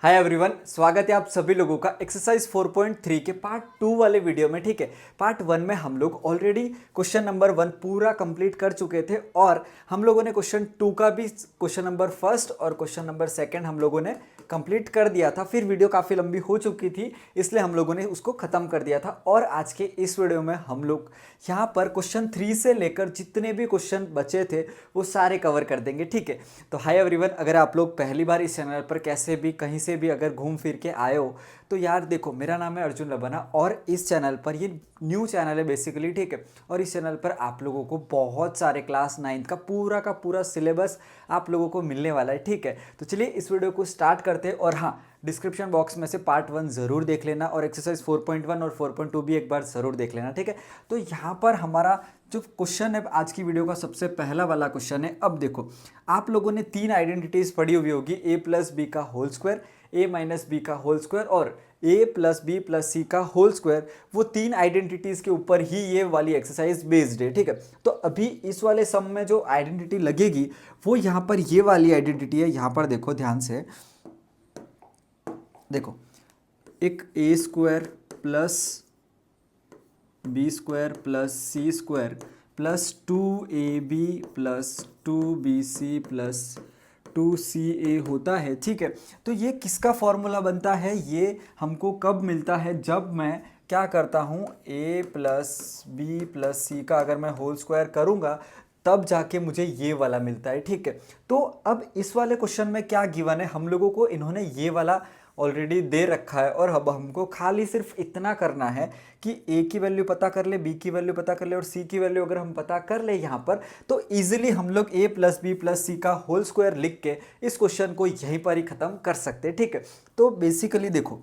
Hi everyone, स्वागत है आप सभी लोगों का एक्सरसाइज 4.3 के पार्ट 2 वाले वीडियो में। ठीक है, पार्ट 1 में हम लोग ऑलरेडी क्वेश्चन नंबर 1 पूरा कंप्लीट कर चुके थे और हम लोगों ने क्वेश्चन 2 का भी क्वेश्चन नंबर फर्स्ट और क्वेश्चन नंबर सेकंड हम लोगों ने कंप्लीट कर दिया था। फिर वीडियो काफ़ी लंबी हो चुकी थी, इसलिए हम लोगों ने उसको ख़त्म कर दिया था। और आज के इस वीडियो में हम लोग यहाँ पर क्वेश्चन 3 से लेकर जितने भी क्वेश्चन बचे थे वो सारे कवर कर देंगे। ठीक है, तो हाय एवरीवन, अगर आप लोग पहली बार इस चैनल पर कैसे भी कहीं से भी अगर घूम फिर के आए हो तो यार देखो, मेरा नाम है अर्जुन लबाना और इस चैनल पर ये न्यू चैनल है बेसिकली। ठीक है, और इस चैनल पर आप लोगों को बहुत सारे क्लास 9th का पूरा सिलेबस आप लोगों को मिलने वाला है। ठीक है, तो चलिए इस वीडियो को स्टार्ट करते हैं। और हाँ, डिस्क्रिप्शन बॉक्स में से पार्ट 1 ज़रूर देख लेना और एक्सरसाइज 4.1 और 4.2 भी एक बार ज़रूर देख लेना। ठीक है, तो यहाँ पर हमारा जो क्वेश्चन है आज की वीडियो का सबसे पहला वाला क्वेश्चन है। अब देखो, आप लोगों ने 3 आइडेंटिटीज़ पढ़ी हुई होगी, a प्लस बी का whole square, a minus B का होल स्क्वायर और a plus B plus C का होल स्क्वायर। वो 3 आइडेंटिटीज़ के ऊपर ही ये वाली एक्सरसाइज बेस्ड है। ठीक है, तो अभी इस वाले सम में जो आइडेंटिटी लगेगी वो यहाँ पर ये वाली आइडेंटिटी है। यहाँ पर देखो ध्यान से, देखो एक A square plus B square plus C square plus 2ab plus 2bc plus 2ca होता है। ठीक है, तो ये किसका फॉर्मूला बनता है? ये हमको कब मिलता है? जब मैं क्या करता हूँ, a plus B plus C का अगर मैं होल स्क्वायर करूँगा तब जाके मुझे ये वाला मिलता है। ठीक है, तो अब इस वाले क्वेश्चन में क्या गिवन है, हम लोगों को इन्होंने ये वाला ऑलरेडी दे रखा है और अब हमको खाली सिर्फ इतना करना है कि a की वैल्यू पता कर ले, b की वैल्यू पता कर ले और c की वैल्यू अगर हम पता कर ले यहाँ पर, तो इजीली हम लोग a plus B plus C का होल स्क्वायर लिख के इस क्वेश्चन को यहीं पर ही ख़त्म कर सकते हैं। ठीक है, तो बेसिकली देखो,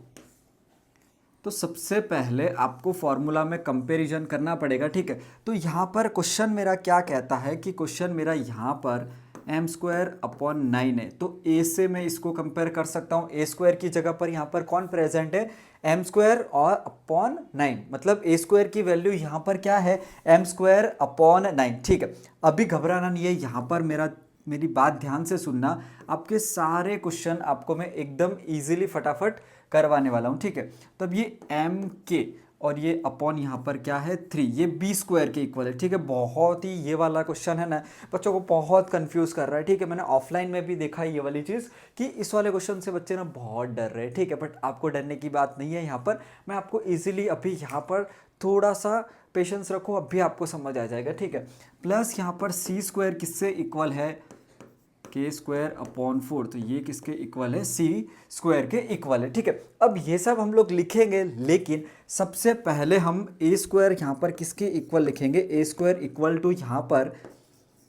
तो सबसे पहले आपको फॉर्मूला में कंपैरिजन करना पड़ेगा। ठीक है, तो यहाँ पर क्वेश्चन मेरा क्या कहता है कि क्वेश्चन मेरा यहाँ पर एम स्क्वायर अपॉन 9 है, तो ए से मैं इसको कंपेयर कर सकता हूँ। ए स्क्वायर की जगह पर यहाँ पर कौन प्रेजेंट है? एम स्क्वायर और अपॉन 9, मतलब ए स्क्वायर की वैल्यू यहाँ पर क्या है? M square upon 9। ठीक है, अभी घबराना नहीं है, यहाँ पर मेरी बात ध्यान से सुनना। आपके सारे क्वेश्चन आपको मैं एकदम इजीली फटाफट करवाने वाला हूँ। ठीक है, तब ये एम के और ये अपॉन यहाँ पर क्या है 3, ये बी स्क्वायर के इक्वल है। ठीक है, बहुत ही ये वाला क्वेश्चन है ना, बच्चों को बहुत कंफ्यूज कर रहा है। ठीक है, मैंने ऑफलाइन में भी देखा है ये वाली चीज़ कि इस वाले क्वेश्चन से बच्चे ना बहुत डर रहे हैं। ठीक है, बट आपको डरने की बात नहीं है। यहाँ पर मैं आपको ईजिली अभी यहाँ पर थोड़ा सा पेशेंस रखो, अभी आपको समझ आ जाएगा। ठीक है, प्लस यहाँ पर सी स्क्वायर किससे इक्वल है? के स्क्वायर अपॉन 4, तो ये किसके इक्वल है? सी स्क्वायर के इक्वल है। ठीक है, अब ये सब हम लोग लिखेंगे, लेकिन सबसे पहले हम ए स्क्वायर यहाँ पर किसके इक्वल लिखेंगे? ए स्क्वायर इक्वल टू यहाँ पर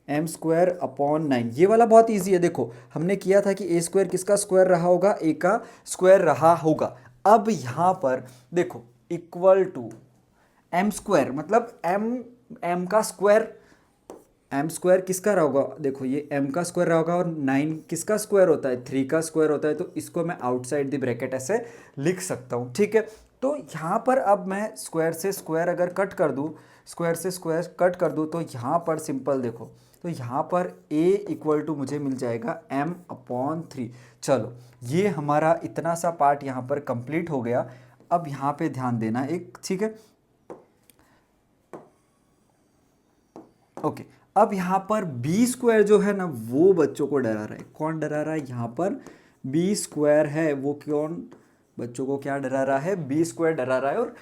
एम स्क्वायर अपॉन 9। ये वाला बहुत इजी है। देखो, हमने किया था कि ए स्क्वायर किसका स्क्वायर रहा होगा? ए का स्क्वायर रहा होगा। अब यहाँ पर देखो, इक्वल टू एम स्क्वायर मतलब एम का स्क्वायर, एम स्क्वायर किसका रहा होगा? देखो, ये एम का स्क्वायर रहा होगा और 9 किसका स्क्वायर होता है? 3 का स्क्वायर होता है, तो इसको मैं आउटसाइड द ब्रैकेट ऐसे लिख सकता हूँ। ठीक है, तो यहाँ पर अब मैं स्क्वायर से स्क्वायर अगर कट कर दूँ, स्क्वायर से स्क्वायर कट कर दूँ, तो यहाँ पर सिंपल देखो, तो यहाँ पर a इक्वल टू मुझे मिल जाएगा m अपॉन 3। चलो, ये हमारा इतना सा पार्ट यहाँ पर कंप्लीट हो गया। अब यहाँ पे ध्यान देना एक, ठीक है, ओके। अब यहाँ पर बी स्क्वायर जो है ना, वो बच्चों को डरा रहा है। कौन डरा रहा है? यहाँ पर बी स्क्वायर है, वो कौन बच्चों को क्या डरा रहा है? बी स्क्वायर डरा रहा है। और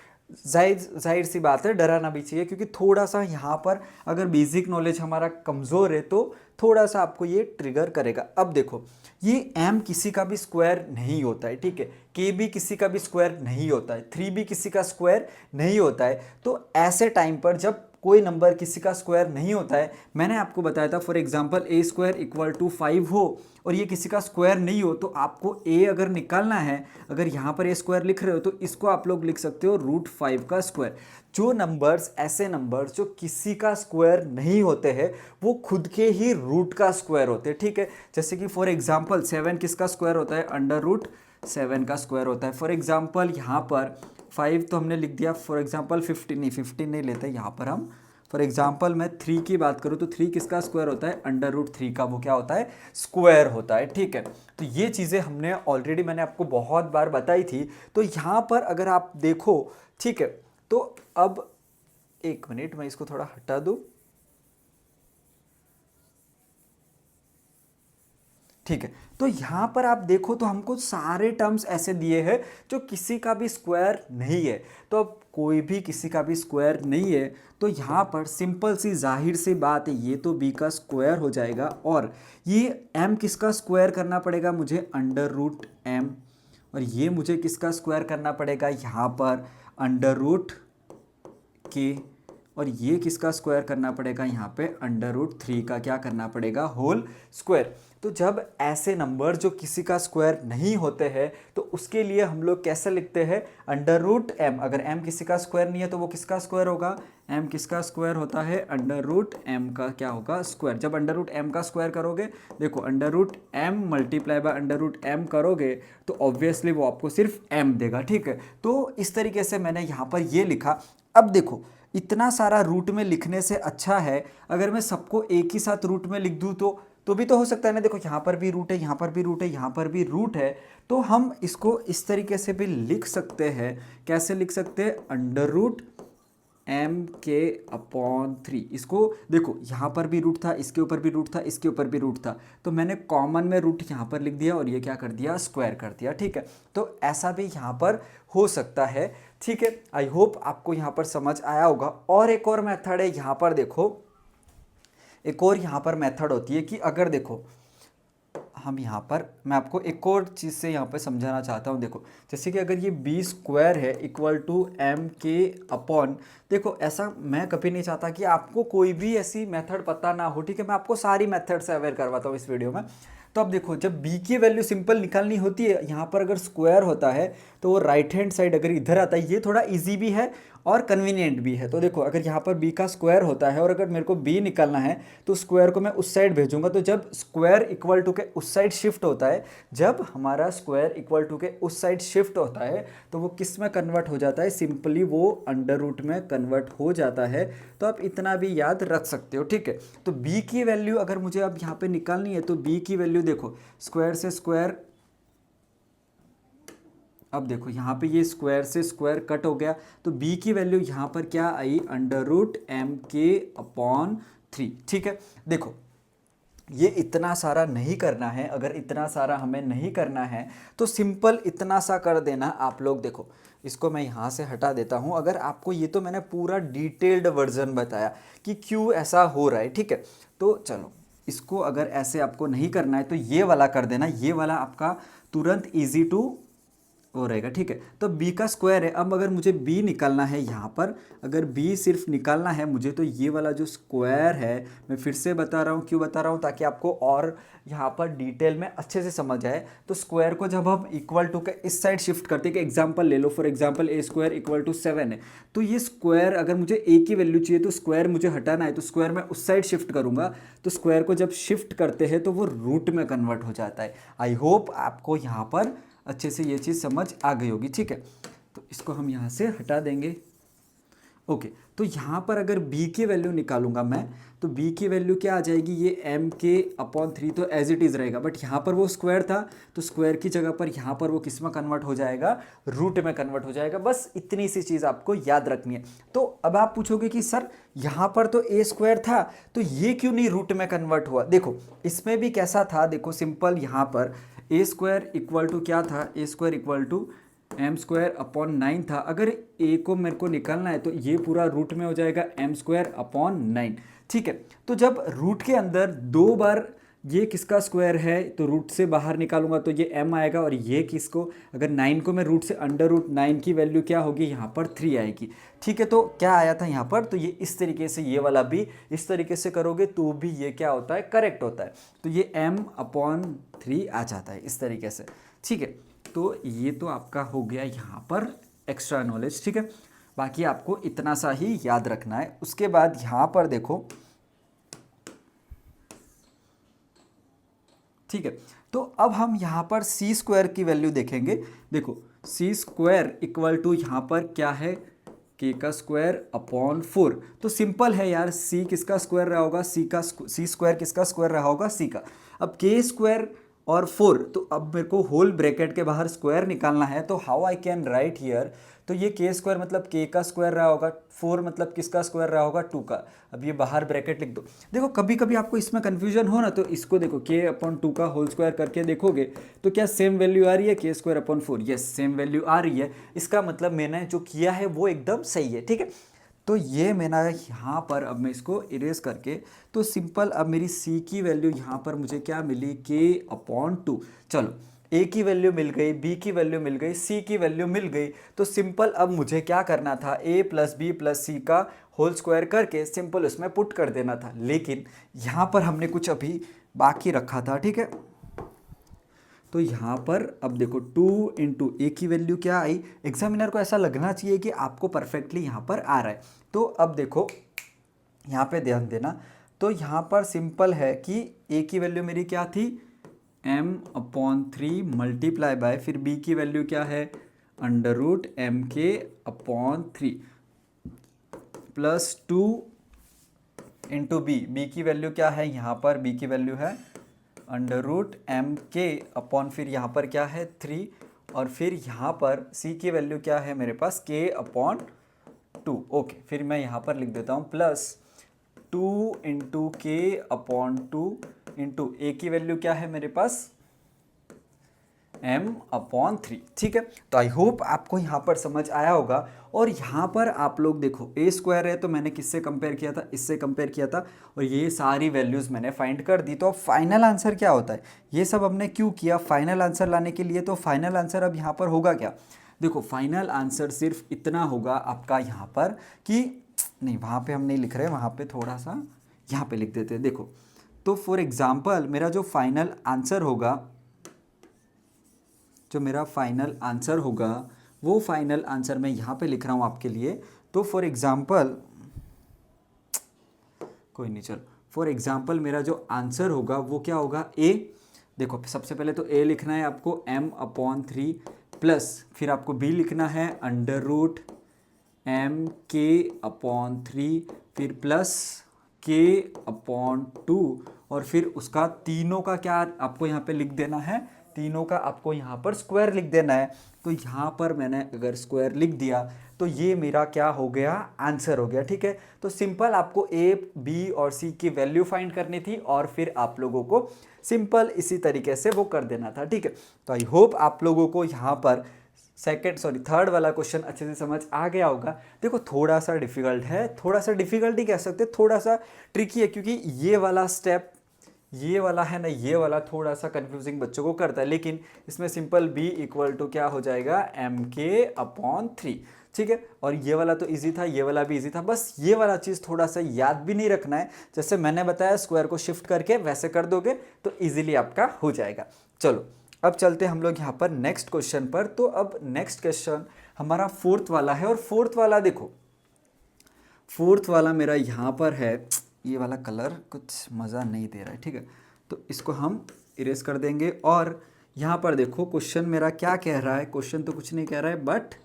जाहिर सी बात है, डराना भी चाहिए, क्योंकि थोड़ा सा यहाँ पर अगर बेसिक नॉलेज हमारा कमज़ोर है तो थोड़ा सा आपको ये ट्रिगर करेगा। अब देखो, ये m किसी का भी स्क्वायर नहीं होता है। ठीक है, k भी किसी का भी स्क्वायर नहीं होता है, 3 भी किसी का स्क्वायर नहीं होता है। तो ऐसे टाइम पर जब कोई नंबर किसी का स्क्वायर नहीं होता है, मैंने आपको बताया था for example A square equal to 5 हो और ये किसी का स्क्वायर नहीं हो, तो आपको ए अगर निकालना है, अगर यहाँ पर ए स्क्वायर लिख रहे हो तो इसको आप लोग लिख सकते हो √5 का स्क्वायर। जो नंबर्स, ऐसे नंबर्स जो किसी का स्क्वायर नहीं होते हैं, वो खुद के ही रूट का स्क्वायर होते हैं। ठीक है, जैसे कि फॉर एग्जाम्पल 7 किसका स्क्वायर होता है? √7 का स्क्वायर होता है। फॉर एग्जाम्पल यहाँ पर 5 तो हमने लिख दिया, फॉर एग्जाम्पल 15 नहीं लेते, यहाँ पर हम फॉर एग्जाम्पल मैं 3 की बात करूँ तो 3 किसका स्क्वायर होता है, √3 का वो क्या होता है, स्क्वायर होता है। ठीक है, तो ये चीज़ें हमने ऑलरेडी मैंने आपको बहुत बार बताई थी। तो यहाँ पर अगर आप देखो, ठीक है, तो अब एक मिनट मैं इसको थोड़ा हटा दूँ। ठीक है, तो यहाँ पर आप देखो तो हमको सारे टर्म्स ऐसे दिए हैं जो किसी का भी स्क्वायर नहीं है। तो अब कोई भी किसी का भी स्क्वायर नहीं है, तो यहाँ पर सिंपल सी जाहिर सी बात है, ये तो b का स्क्वायर हो जाएगा और ये m किसका स्क्वायर करना पड़ेगा मुझे, √m, और ये मुझे किसका स्क्वायर करना पड़ेगा यहाँ पर, √k, और ये किसका स्क्वायर करना पड़ेगा यहाँ पे, √3 का क्या करना पड़ेगा, होल स्क्वायर। तो जब ऐसे नंबर जो किसी का स्क्वायर नहीं होते हैं तो उसके लिए हम लोग कैसे लिखते हैं, √m। अगर m किसी का स्क्वायर नहीं है तो वो किसका स्क्वायर होगा, m किसका स्क्वायर होता है, √m का क्या होगा, स्क्वायर। जब √m का स्क्वायर करोगे, देखो √m मल्टीप्लाई बाय √m करोगे तो ऑब्वियसली वो आपको सिर्फ m देगा। ठीक है, तो इस तरीके से मैंने यहाँ पर ये लिखा। अब देखो इतना सारा रूट में लिखने से अच्छा है अगर मैं सबको एक ही साथ रूट में लिख दूँ तो भी तो हो सकता है ना। देखो यहाँ पर भी रूट है, यहाँ पर भी रूट है, यहाँ पर भी रूट है, तो हम इसको इस तरीके से भी लिख सकते हैं। कैसे लिख सकते हैं, √m/3। इसको देखो यहाँ पर भी रूट था, इसके ऊपर भी रूट था, इसके ऊपर भी रूट था, तो मैंने कॉमन में रूट यहाँ पर लिख दिया और ये क्या कर दिया, स्क्वायर कर दिया। ठीक है, तो ऐसा भी यहाँ पर हो सकता है। ठीक है, आई होप आपको यहाँ पर समझ आया होगा। और एक और मेथड है यहाँ पर, देखो एक और यहाँ पर मेथड होती है कि अगर देखो हम यहाँ पर, मैं आपको एक और चीज़ से यहाँ पर समझाना चाहता हूँ। देखो जैसे कि अगर ये b² है इक्वल टू m/, देखो ऐसा मैं कभी नहीं चाहता कि आपको कोई भी ऐसी मेथड पता ना हो। ठीक है, मैं आपको सारी मेथड से अवेयर करवाता हूँ इस वीडियो में। तो अब देखो जब b की वैल्यू सिंपल निकालनी होती है, यहाँ पर अगर स्क्वायर होता है तो वो राइट हैंड साइड अगर इधर आता है, ये थोड़ा इजी भी है और कन्वीनियंट भी है। तो देखो अगर यहाँ पर b का स्क्वायर होता है और अगर मेरे को b निकालना है तो स्क्वायर को मैं उस साइड भेजूंगा। तो जब स्क्वायर इक्वल टू के उस साइड शिफ्ट होता है, जब हमारा स्क्वायर इक्वल टू के उस साइड शिफ्ट होता है तो वो किस में कन्वर्ट हो जाता है, सिंपली वो अंडर रूट में कन्वर्ट हो जाता है। तो आप इतना भी याद रख सकते हो। ठीक है, तो b की वैल्यू अगर मुझे अब यहाँ पे निकालनी है तो b की वैल्यू देखो स्क्वायर से स्क्वायर, अब देखो यहाँ पे ये स्क्वायर से स्क्वायर कट हो गया, तो b की वैल्यू यहाँ पर क्या आई, √m/3। ठीक है, देखो ये इतना सारा नहीं करना है। अगर इतना सारा हमें नहीं करना है तो सिंपल इतना सा कर देना आप लोग। देखो इसको मैं यहाँ से हटा देता हूँ। अगर आपको ये तो मैंने पूरा डिटेल्ड वर्जन बताया कि क्यों ऐसा हो रहा है। ठीक है, तो चलो इसको अगर ऐसे आपको नहीं करना है तो ये वाला कर देना, ये वाला आपका तुरंत ईजी टू वो रहेगा। ठीक है, तो b का स्क्वायर है। अब अगर मुझे b निकालना है यहाँ पर, अगर b सिर्फ निकालना है मुझे, तो ये वाला जो स्क्वायर है, मैं फिर से बता रहा हूँ, क्यों बता रहा हूँ, ताकि आपको और यहाँ पर डिटेल में अच्छे से समझ आए। तो स्क्वायर को जब हम इक्वल टू के इस साइड शिफ्ट करते हैं, कि एग्जाम्पल ले लो, for example a² equal to 7 है, तो ये स्क्वायर अगर मुझे a की वैल्यू चाहिए तो स्क्वायर मुझे हटाना है, तो स्क्वायर मैं उस साइड शिफ्ट करूँगा। तो स्क्वायर को जब शिफ्ट करते हैं तो वो रूट में कन्वर्ट हो जाता है। आई होप आपको यहाँ पर अच्छे से ये चीज़ समझ आ गई होगी। ठीक है, तो इसको हम यहाँ से हटा देंगे। ओके, तो यहाँ पर अगर b की वैल्यू निकालूंगा मैं, तो b की वैल्यू क्या आ जाएगी, ये m/3 तो एज इट इज़ रहेगा, बट यहाँ पर वो स्क्वायर था तो स्क्वायर की जगह पर यहाँ पर वो किस में कन्वर्ट हो जाएगा, रूट में कन्वर्ट हो जाएगा। बस इतनी सी चीज़ आपको याद रखनी है। तो अब आप पूछोगे कि सर यहाँ पर तो a² था तो ये क्यों नहीं रूट में कन्वर्ट हुआ। देखो इसमें भी कैसा था, देखो सिंपल यहाँ पर a² इक्वल टू क्या था, a² इक्वल टू m²/9 था। अगर a को मेरे को निकालना है तो ये पूरा रूट में हो जाएगा m²/9। ठीक है, तो जब रूट के अंदर दो बार ये किसका स्क्वायर है तो रूट से बाहर निकालूंगा तो ये m आएगा, और ये किसको, अगर 9 को मैं रूट से √9 की वैल्यू क्या होगी यहाँ पर 3 आएगी। ठीक है, तो क्या आया था यहाँ पर, तो ये इस तरीके से, ये वाला भी इस तरीके से करोगे तो भी ये क्या होता है, करेक्ट होता है। तो ये m/3 आ जाता है इस तरीके से। ठीक है, तो ये तो आपका हो गया यहाँ पर एक्स्ट्रा नॉलेज। ठीक है, बाकी आपको इतना सा ही याद रखना है। उसके बाद यहाँ पर देखो, ठीक है, तो अब हम यहाँ पर c² की वैल्यू देखेंगे। देखो c² इक्वल टू यहाँ पर क्या है, के का स्क्वायर अपॉन 4। तो सिंपल है यार, सी किसका स्क्वायर रहा होगा, सी स्क्वायर किसका स्क्वायर रहा होगा, सी का। अब के स्क्वायर और 4, तो अब मेरे को होल ब्रैकेट के बाहर स्क्वायर निकालना है, तो how I can write here, तो ये के स्क्वायर मतलब के का स्क्वायर रहा होगा, 4 मतलब किसका स्क्वायर रहा होगा, 2 का। अब ये बाहर ब्रैकेट लिख दो। देखो कभी कभी आपको इसमें कन्फ्यूजन हो ना, तो इसको देखो के अपॉन 2 का होल स्क्वायर करके देखोगे तो क्या सेम वैल्यू आ रही है, K square upon 4, yes same value आ रही है। इसका मतलब मैंने जो किया है वो एकदम सही है, ठीक है। तो ये मैंने यहाँ पर, अब मैं इसको इरेज करके, तो सिंपल अब मेरी सी की वैल्यू यहाँ पर मुझे क्या मिली, के अपॉन 2। चलो ए की वैल्यू मिल गई, बी की वैल्यू मिल गई, सी की वैल्यू मिल गई। तो सिंपल अब मुझे क्या करना था, ए प्लस बी प्लस सी का होल स्क्वायर करके सिंपल उसमें पुट कर देना था। लेकिन यहाँ पर हमने कुछ अभी बाकी रखा था, ठीक है। तो यहाँ पर अब देखो 2 इंटू ए की वैल्यू क्या आई, एग्जामिनर को ऐसा लगना चाहिए कि आपको परफेक्टली यहाँ पर आ रहा है। तो अब देखो यहाँ पे ध्यान देना, तो यहाँ पर सिंपल है कि ए की वैल्यू मेरी क्या थी, m अपॉन 3 मल्टीप्लाई बाय, फिर b की वैल्यू क्या है, अंडर रूट एम के अपॉन 3 प्लस 2 इंटू बी की वैल्यू क्या है, यहाँ पर b की वैल्यू है अंडर रूट एम के अपॉन, फिर यहाँ पर क्या है 3, और फिर यहाँ पर c की वैल्यू क्या है मेरे पास, k अपॉन 2। ओके, फिर मैं यहाँ पर लिख देता हूँ प्लस 2 इंटू के अपॉन 2 इंटू ए की वैल्यू क्या है मेरे पास, m अपॉन 3, ठीक है। तो आई होप आपको यहाँ पर समझ आया होगा। और यहाँ पर आप लोग देखो ए स्क्वायर है, तो मैंने किससे कंपेयर किया था, इससे कंपेयर किया था, और ये सारी वैल्यूज़ मैंने फाइंड कर दी। तो अब फाइनल आंसर क्या होता है, ये सब हमने क्यों किया, फाइनल आंसर लाने के लिए। तो फाइनल आंसर अब यहाँ पर होगा क्या, देखो फाइनल आंसर सिर्फ इतना होगा आपका यहाँ पर कि, नहीं वहाँ पे हम नहीं लिख रहे, वहाँ पे थोड़ा सा यहाँ पे लिख देते हैं। देखो तो फॉर एग्जाम्पल मेरा जो फाइनल आंसर होगा, जो मेरा फाइनल आंसर होगा, वो फाइनल आंसर मैं यहाँ पे लिख रहा हूँ आपके लिए। तो फॉर एग्जाम्पल, कोई नहीं चलो, फॉर एग्जाम्पल मेरा जो आंसर होगा वो क्या होगा, ए। देखो सबसे पहले तो ए लिखना है आपको m अपॉन 3 प्लस, फिर आपको b लिखना है अंडर रूट एम के अपॉन 3, फिर प्लस k अपॉन 2, और फिर उसका तीनों का क्या आपको यहाँ पे लिख देना है, तीनों का आपको यहाँ पर स्क्वायर लिख देना है। तो यहाँ पर मैंने अगर स्क्वायर लिख दिया तो ये मेरा क्या हो गया, आंसर हो गया, ठीक है। तो सिंपल आपको ए बी और सी की वैल्यू फाइंड करनी थी, और फिर आप लोगों को सिंपल इसी तरीके से वो कर देना था, ठीक है। तो आई होप आप लोगों को यहाँ पर थर्ड वाला क्वेश्चन अच्छे से समझ आ गया होगा। देखो थोड़ा सा डिफिकल्ट है, थोड़ा सा डिफिकल्ट ही कह सकते हैं, थोड़ा सा ट्रिकी है, क्योंकि ये वाला स्टेप, ये वाला है ना, ये वाला थोड़ा सा कंफ्यूजिंग बच्चों को करता है। लेकिन इसमें सिंपल b इक्वल टू क्या हो जाएगा, एम के अपॉन 3, ठीक है। और ये वाला तो इजी था, ये वाला भी इजी था, बस ये वाला चीज़ थोड़ा सा याद भी नहीं रखना है। जैसे मैंने बताया स्क्वायर को शिफ्ट करके वैसे कर दोगे तो इजीली आपका हो जाएगा। चलो अब चलते हम लोग यहाँ पर नेक्स्ट क्वेश्चन पर। तो अब नेक्स्ट क्वेश्चन हमारा फोर्थ वाला है, और फोर्थ वाला देखो, फोर्थ वाला मेरा यहाँ पर है, ये वाला कलर कुछ मज़ा नहीं दे रहा है, ठीक है। तो इसको हम इरेज कर देंगे। और यहाँ पर देखो क्वेश्चन मेरा क्या कह रहा है, क्वेश्चन तो कुछ नहीं कह रहा है, बट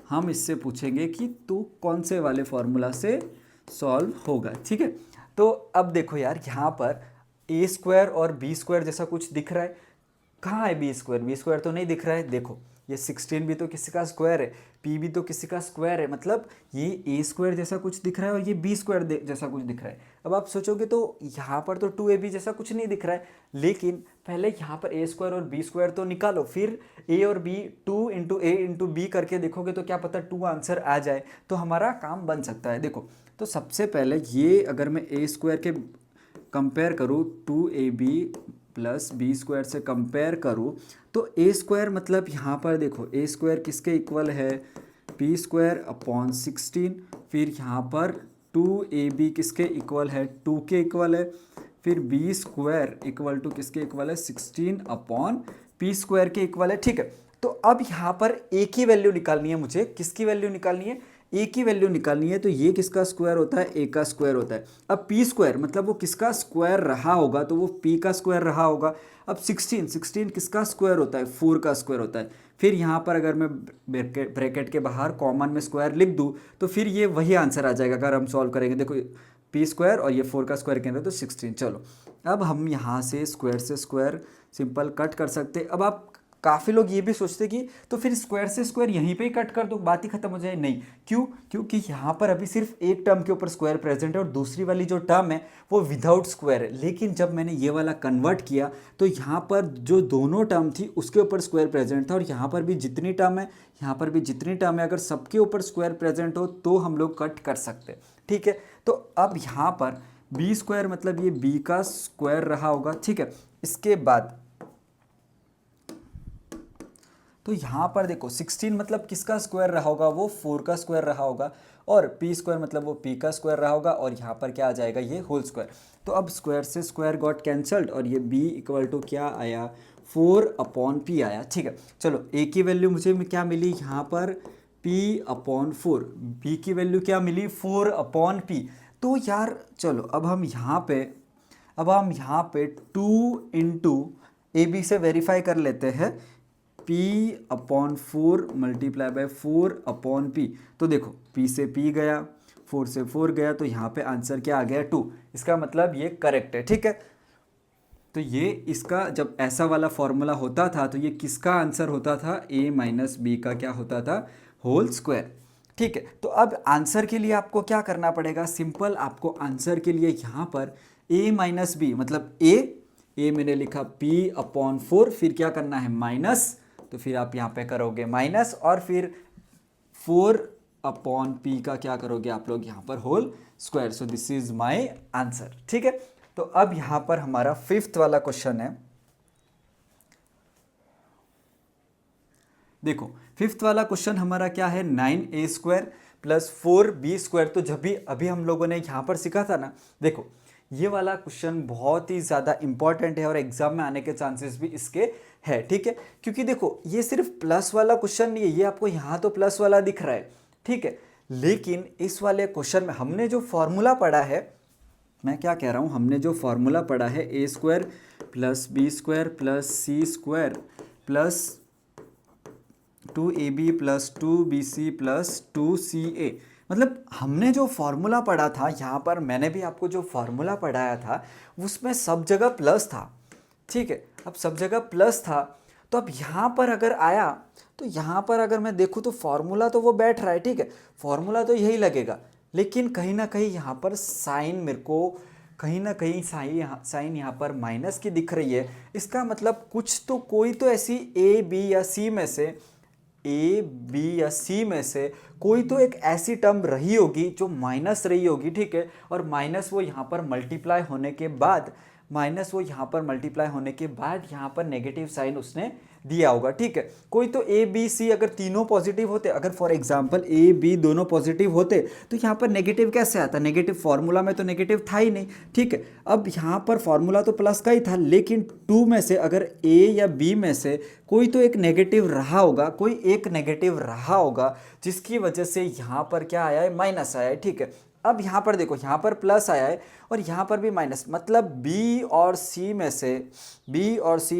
हम इससे पूछेंगे कि तू कौन से वाले फॉर्मूला से सॉल्व होगा, ठीक है। तो अब देखो यार यहाँ पर ए स्क्वायर और बी स्क्वायर जैसा कुछ दिख रहा है, कहाँ है बी स्क्वायर तो नहीं दिख रहा है। देखो ये 16 भी तो किसी का स्क्वायर है, पी भी तो किसी का स्क्वायर है, मतलब ये ए स्क्वायर जैसा कुछ दिख रहा है और ये बी स्क्वायर जैसा कुछ दिख रहा है। अब आप सोचोगे तो यहाँ पर तो 2ab जैसा कुछ नहीं दिख रहा है, लेकिन पहले यहाँ पर ए स्क्वायर और बी स्क्वायर तो निकालो, फिर ए और B 2 into A into B करके देखोगे तो क्या पता 2 आंसर आ जाए, तो हमारा काम बन सकता है। देखो तो सबसे पहले ये अगर मैं ए स्क्वायर के कंपेयर करूँ 2ab प्लस बी स्क्वायर से कंपेयर करूँ, तो ए स्क्वायर मतलब यहाँ पर देखो ए स्क्वायर किसके इक्वल है, पी स्क्वायर अपॉन 16, फिर यहाँ पर 2ab किसके इक्वल है, 2 के इक्वल है, फिर बी स्क्वायर इक्वल टू किसके इक्वल है, 16 अपॉन पी स्क्वायर के इक्वल है, ठीक है। तो अब यहाँ पर ए की वैल्यू निकालनी है मुझे, किसकी वैल्यू निकालनी है, ए की वैल्यू निकालनी है तो ये किसका स्क्वायर होता है, ए का स्क्वायर होता है। अब पी स्क्वायर मतलब वो किसका स्क्वायर रहा होगा, तो वो पी का स्क्वायर रहा होगा। अब 16 किसका स्क्वायर होता है, 4 का स्क्वायर होता है। फिर यहाँ पर अगर मैं ब्रैकेट के बाहर कॉमन में स्क्वायर लिख दूँ तो फिर ये वही आंसर आ जाएगा अगर हम सॉल्व करेंगे। देखो पी स्क्वायर और ये 4 का स्क्वायर केंद्र तो 16। चलो अब हम यहाँ से स्क्वायर सिंपल कट कर सकते। अब आप काफ़ी लोग ये भी सोचते कि तो फिर स्क्वायर से स्क्वायर यहीं पे ही कट कर दो, बात ही खत्म हो जाए। नहीं, क्यों? क्योंकि यहाँ पर अभी सिर्फ एक टर्म के ऊपर स्क्वायर प्रेजेंट है और दूसरी वाली जो टर्म है वो विदाउट स्क्वायर है। लेकिन जब मैंने ये वाला कन्वर्ट किया तो यहाँ पर जो दोनों टर्म थी उसके ऊपर स्क्वायर प्रेजेंट था और यहाँ पर भी जितनी टर्म है, यहाँ पर भी जितनी टर्म है, अगर सबके ऊपर स्क्वायर प्रेजेंट हो तो हम लोग कट कर सकते। ठीक है, तो अब यहाँ पर बी स्क्वायर मतलब ये बी का स्क्वायर रहा होगा। ठीक है, इसके बाद तो यहाँ पर देखो 16 मतलब किसका स्क्वायर रहा होगा, वो 4 का स्क्वायर रहा होगा। और पी स्क्वायर मतलब वो पी का स्क्वायर रहा होगा और यहाँ पर क्या आ जाएगा, ये होल स्क्वायर। तो अब स्क्वायर से स्क्वायर गॉट कैंसल्ड और ये बी इक्वल टू क्या आया, 4/p आया। ठीक है, चलो ए की वैल्यू मुझे क्या मिली यहाँ पर, p/4। बी की वैल्यू क्या मिली, 4/p। तो यार चलो अब हम यहाँ पे 2 इंटू ए बी से वेरीफाई कर लेते हैं, p/4 मल्टीप्लाई बाय 4/p। तो देखो p से p गया, 4 से 4 गया, तो यहाँ पे आंसर क्या आ गया, 2। इसका मतलब ये करेक्ट है। ठीक है, तो ये इसका जब ऐसा वाला फॉर्मूला होता था तो ये किसका आंसर होता था, a माइनस बी का क्या होता था, होल स्क्वायर। ठीक है, तो अब आंसर के लिए आपको क्या करना पड़ेगा, सिंपल आपको आंसर के लिए यहाँ पर a माइनस बी मतलब a मैंने लिखा p/4, फिर क्या करना है माइनस, तो फिर आप यहाँ पे करोगे माइनस और फिर 4/p का क्या करोगे आप लोग यहाँ पर whole square. So this is my answer. ठीक है, तो अब यहाँ पर हमारा 5th वाला क्वेश्चन है। देखो 5th वाला क्वेश्चन हमारा क्या है, 9a² प्लस 4b²। तो जब भी अभी हम लोगों ने यहाँ पर सीखा था ना, देखो ये वाला क्वेश्चन बहुत ही ज़्यादा इंपॉर्टेंट है और एग्जाम में आने के चांसेस भी इसके है। ठीक है, क्योंकि देखो ये सिर्फ प्लस वाला क्वेश्चन नहीं है, ये आपको यहाँ तो प्लस वाला दिख रहा है। ठीक है, लेकिन इस वाले क्वेश्चन में हमने जो फॉर्मूला पढ़ा है, मैं क्या कह रहा हूँ, हमने जो फॉर्मूला पढ़ा है a² plus b² plus c² plus 2ab plus 2bc plus 2ca, मतलब हमने जो फॉर्मूला पढ़ा था यहाँ पर, मैंने भी आपको जो फॉर्मूला पढ़ाया था उसमें सब जगह प्लस था। ठीक है, अब सब जगह प्लस था, तो अब यहाँ पर अगर आया तो यहाँ पर अगर मैं देखूँ तो फॉर्मूला तो वो बैठ रहा है। ठीक है, फॉर्मूला तो यही लगेगा, लेकिन कहीं ना कहीं यहाँ पर साइन मेरे को कहीं ना कहीं साइन यहाँ पर माइनस की दिख रही है। इसका मतलब कुछ तो कोई तो ऐसी ए बी या सी में से कोई तो एक ऐसी टर्म रही होगी जो माइनस रही होगी। ठीक है, और माइनस वो यहाँ पर मल्टीप्लाई होने के बाद यहाँ पर नेगेटिव साइन उसने दिया होगा। ठीक है, कोई तो ए बी सी अगर तीनों पॉजिटिव होते, अगर फॉर एग्जांपल ए बी दोनों पॉजिटिव होते तो यहाँ पर नेगेटिव कैसे आता, नेगेटिव फॉर्मूला में तो नेगेटिव था ही नहीं। ठीक है, अब यहाँ पर फॉर्मूला तो प्लस का ही था, लेकिन 2 में से अगर ए या बी में से कोई तो एक नेगेटिव रहा होगा, जिसकी वजह से यहाँ पर क्या आया है, माइनस आया है। ठीक है, अब यहाँ पर देखो, यहाँ पर प्लस आया है और यहाँ पर भी माइनस, मतलब बी और सी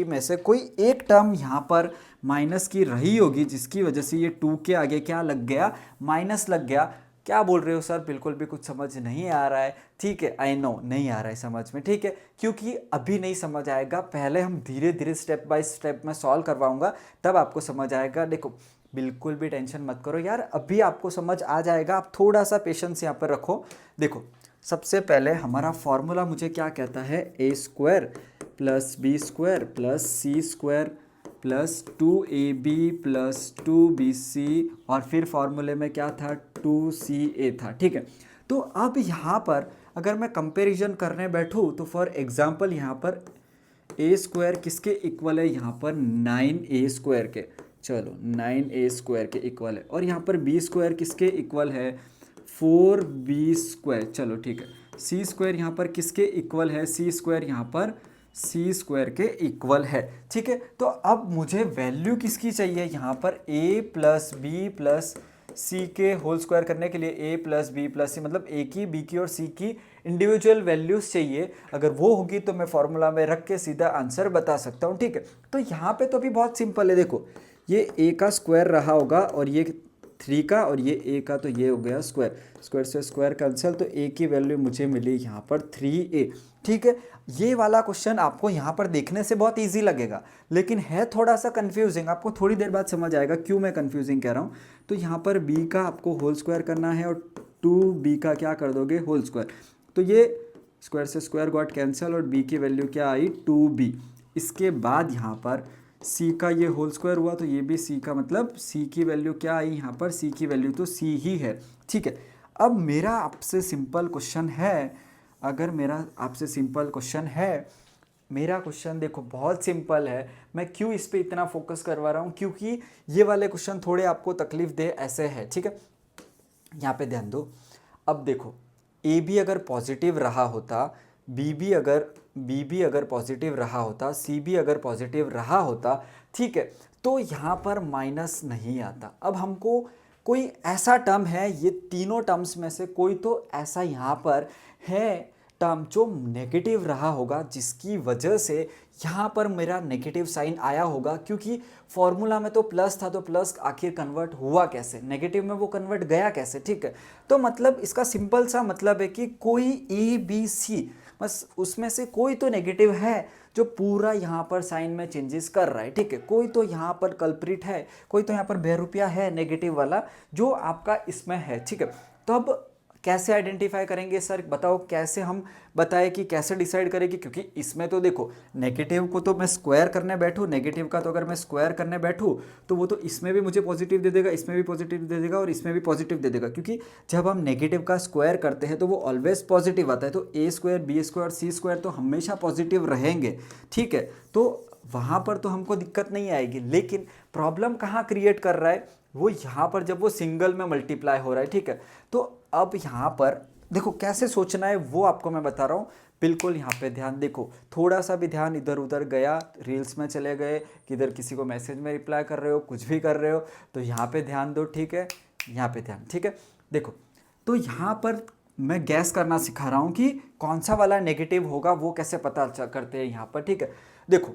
में से कोई एक टर्म यहाँ पर माइनस की रही होगी, जिसकी वजह से ये 2 के आगे क्या लग गया, माइनस लग गया। क्या बोल रहे हो सर, बिल्कुल भी कुछ समझ नहीं आ रहा है। ठीक है, आई नो नहीं आ रहा है समझ में। ठीक है, क्योंकि अभी नहीं समझ आएगा, पहले हम धीरे धीरे स्टेप बाय स्टेप में सॉल्व करवाऊंगा, तब आपको समझ आएगा। देखो बिल्कुल भी टेंशन मत करो यार, अभी आपको समझ आ जाएगा, आप थोड़ा सा पेशेंस यहाँ पर रखो। देखो सबसे पहले हमारा फॉर्मूला मुझे क्या कहता है, a² plus b² plus c² plus 2ab plus 2bc और फिर फॉर्मूले में क्या था, 2ca था। ठीक है, तो अब यहाँ पर अगर मैं कंपैरिजन करने बैठूँ तो फॉर एग्जांपल यहाँ पर a² किसके इक्वल है, यहाँ पर 9a² के, चलो 9a² के इक्वल है, और यहाँ पर b² किसके इक्वल है, 4b²। चलो ठीक है, c² यहाँ पर किसके इक्वल है, c² यहाँ पर c² के इक्वल है। ठीक है, तो अब मुझे वैल्यू किसकी चाहिए, यहाँ पर a प्लस b प्लस सी के होल स्क्वायर करने के लिए ए प्लस बी प्लस सी, मतलब ए की, बी की और सी की इंडिविजुअल वैल्यूज चाहिए। अगर वो होगी तो मैं फॉर्मूला में रख के सीधा आंसर बता सकता हूँ, ठीक है। तो यहाँ पे तो अभी बहुत सिंपल है, देखो ये ए का स्क्वायर रहा होगा और ये 3 का, और ये ए का, तो ये हो गया स्क्वायर, स्क्वायर से स्क्वायर कैंसिल, तो ए की वैल्यू मुझे मिली यहाँ पर 3a, ठीक है। ये वाला क्वेश्चन आपको यहाँ पर देखने से बहुत इजी लगेगा, लेकिन है थोड़ा सा कंफ्यूजिंग। आपको थोड़ी देर बाद समझ आएगा क्यों मैं कंफ्यूजिंग कह रहा हूँ। तो यहाँ पर b का आपको होल स्क्वायर करना है और 2b का क्या कर दोगे, होल स्क्वायर। तो ये स्क्वायर से स्क्वायर गॉट कैंसिल और b की वैल्यू क्या आई, 2b। इसके बाद यहाँ पर c का ये होल स्क्वायर हुआ, तो ये भी c का, मतलब c की वैल्यू क्या आई यहाँ पर, c की वैल्यू तो c ही है, ठीक है। अब मेरा आपसे सिंपल क्वेश्चन है, अगर मेरा आपसे सिंपल क्वेश्चन है, मेरा क्वेश्चन देखो बहुत सिंपल है। मैं क्यों इस पे इतना फोकस करवा रहा हूँ, क्योंकि ये वाले क्वेश्चन थोड़े आपको तकलीफ दे ऐसे है, ठीक है। यहाँ पे ध्यान दो। अब देखो ए बी अगर पॉजिटिव रहा होता, बी बी अगर पॉजिटिव रहा होता, सी बी अगर पॉजिटिव रहा होता, ठीक है, तो यहाँ पर माइनस नहीं आता। अब हमको कोई ऐसा टर्म है, ये तीनों टर्म्स में से कोई तो ऐसा यहाँ पर है टर्म जो नेगेटिव रहा होगा, जिसकी वजह से यहाँ पर मेरा नेगेटिव साइन आया होगा, क्योंकि फॉर्मूला में तो प्लस था, तो प्लस आखिर कन्वर्ट हुआ कैसे, नेगेटिव में वो कन्वर्ट गया कैसे, ठीक है। तो मतलब इसका सिंपल सा मतलब है कि कोई ए बी सी, बस उसमें से कोई तो नेगेटिव है जो पूरा यहाँ पर साइन में चेंजेस कर रहा है, ठीक है। कोई तो यहाँ पर कल्प्रिट है, कोई तो यहाँ पर बेरुपया है नेगेटिव वाला जो आपका इसमें है, ठीक है। तो अब कैसे आइडेंटिफाई करेंगे सर, बताओ कैसे हम बताएं कि कैसे डिसाइड करेंगे, क्योंकि इसमें तो देखो नेगेटिव को तो मैं स्क्वायर करने बैठूँ, नेगेटिव का तो अगर मैं स्क्वायर करने बैठूँ तो वो तो इसमें भी मुझे पॉजिटिव दे देगा, इसमें भी पॉजिटिव दे देगा और इसमें भी पॉजिटिव दे देगा, क्योंकि जब हम नेगेटिव का स्क्वायर करते हैं तो वो ऑलवेज पॉजिटिव आता है। तो ए स्क्वायर, बी स्क्वायर, सी स्क्वायर तो हमेशा पॉजिटिव रहेंगे, ठीक है। तो वहाँ पर तो हमको दिक्कत नहीं आएगी, लेकिन प्रॉब्लम कहाँ क्रिएट कर रहा है, वो यहाँ पर जब वो सिंगल में मल्टीप्लाई हो रहा है, ठीक है। तो अब यहाँ पर देखो कैसे सोचना है वो आपको मैं बता रहा हूँ, बिल्कुल यहाँ पे ध्यान देखो, थोड़ा सा भी ध्यान इधर उधर गया, रील्स में चले गए, किधर किसी को मैसेज में रिप्लाई कर रहे हो, कुछ भी कर रहे हो, तो यहाँ पे ध्यान दो, ठीक है, यहाँ पे ध्यान, ठीक है। देखो तो यहाँ पर मैं गैस करना सिखा रहा हूँ कि कौन सा वाला नेगेटिव होगा, वो कैसे पता करते हैं यहाँ पर, ठीक है। देखो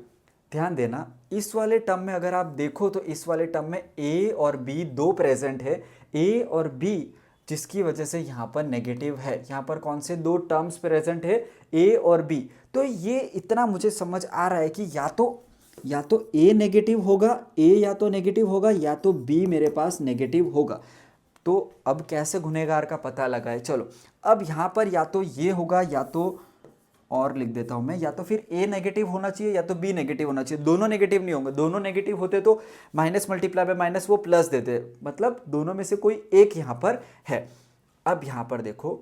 ध्यान देना, इस वाले टर्म में अगर आप देखो तो इस वाले टर्म में ए और बी दो प्रेजेंट है, ए और बी, जिसकी वजह से यहाँ पर नेगेटिव है। यहाँ पर कौन से दो टर्म्स प्रेजेंट है, ए और बी। तो ये इतना मुझे समझ आ रहा है कि या तो ए नेगेटिव होगा, ए या तो नेगेटिव होगा, या तो बी मेरे पास नेगेटिव होगा। तो अब कैसे गुनहगार का पता लगाए, चलो अब यहाँ पर या तो ये होगा, या तो और लिख देता हूं मैं, या तो फिर ए नेगेटिव होना चाहिए या तो बी नेगेटिव होना चाहिए। दोनों नेगेटिव नहीं होंगे, दोनों नेगेटिव होते तो माइनस मल्टीप्लाई बाय माइनस वो प्लस देते, मतलब दोनों में से कोई एक यहाँ पर है। अब यहाँ पर देखो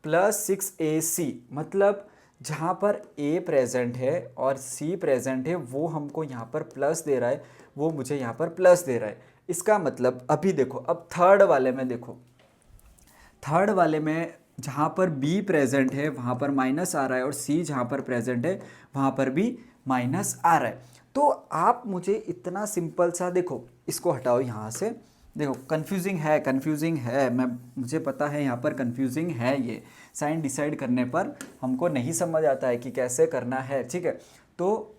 +6ac, मतलब जहाँ पर a प्रेजेंट है और c प्रेजेंट है, वो हमको यहाँ पर प्लस दे रहा है, वो मुझे यहाँ पर प्लस दे रहा है। इसका मतलब अभी देखो, अब थर्ड वाले में देखो, थर्ड वाले में जहाँ पर b प्रेजेंट है वहाँ पर माइनस आ रहा है, और c जहाँ पर प्रेजेंट है वहाँ पर भी माइनस आ रहा है। तो आप मुझे इतना सिंपल सा, देखो इसको हटाओ यहाँ से, देखो कंफ्यूजिंग है, मुझे पता है यहाँ पर कंफ्यूजिंग है, ये साइन डिसाइड करने पर हमको नहीं समझ आता है कि कैसे करना है, ठीक है। तो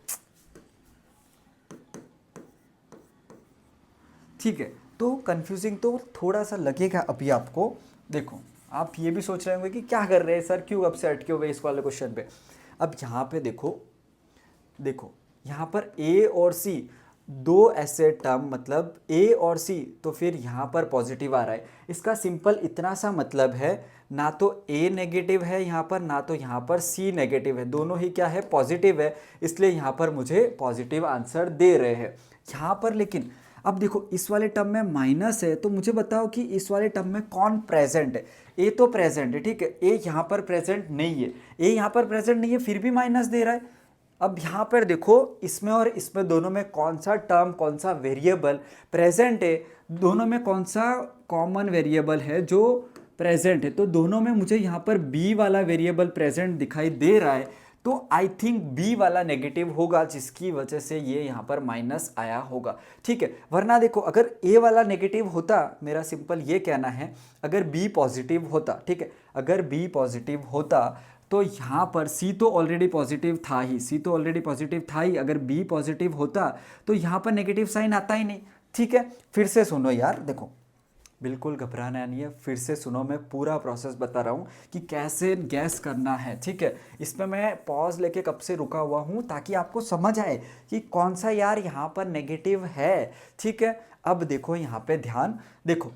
ठीक है, तो कंफ्यूजिंग तो थोड़ा सा लगेगा अभी आपको। देखो आप ये भी सोच रहे होंगे कि क्या कर रहे हैं सर, क्यों अब से अटके हुए इस वाले क्वेश्चन पे। अब यहाँ पे देखो यहाँ पर ए और सी दो ऐसे टर्म, मतलब ए और सी, तो फिर यहाँ पर पॉजिटिव आ रहा है। इसका सिंपल इतना सा मतलब है, ना तो ए नेगेटिव है यहाँ पर, ना तो यहाँ पर सी नेगेटिव है, दोनों ही क्या है, पॉजिटिव है, इसलिए यहाँ पर मुझे पॉजिटिव आंसर दे रहे हैं यहाँ पर। लेकिन अब देखो इस वाले टर्म में माइनस है, तो मुझे बताओ कि इस वाले टर्म में कौन प्रेजेंट है। ए तो प्रेजेंट है, ठीक है, ए यहाँ पर प्रेजेंट नहीं है, ए यहाँ पर प्रेजेंट नहीं है, फिर भी माइनस दे रहा है। अब यहाँ पर देखो इसमें और इसमें दोनों में कौन सा टर्म, कौन सा वेरिएबल प्रेजेंट है, दोनों में कौन सा कॉमन वेरिएबल है जो प्रेजेंट है, तो दोनों में मुझे यहाँ पर बी वाला वेरिएबल प्रेजेंट दिखाई दे रहा है। तो आई थिंक बी वाला नेगेटिव होगा, जिसकी वजह से ये यहाँ पर माइनस आया होगा, ठीक है। वरना देखो अगर ए वाला नेगेटिव होता, मेरा सिंपल ये कहना है, अगर बी पॉजिटिव होता, ठीक है, अगर बी पॉजिटिव होता तो यहाँ पर सी तो ऑलरेडी पॉजिटिव था ही, सी तो ऑलरेडी पॉजिटिव था ही, अगर बी पॉजिटिव होता तो यहाँ पर नेगेटिव साइन आता ही नहीं, ठीक है। फिर से सुनो यार, देखो बिल्कुल घबराना नहीं है, फिर से सुनो, मैं पूरा प्रोसेस बता रहा हूँ कि कैसे गैस करना है, ठीक है। इसमें मैं पॉज लेके कब से रुका हुआ हूँ ताकि आपको समझ आए कि कौन सा यार यहाँ पर नेगेटिव है, ठीक है। अब देखो यहाँ पे ध्यान, देखो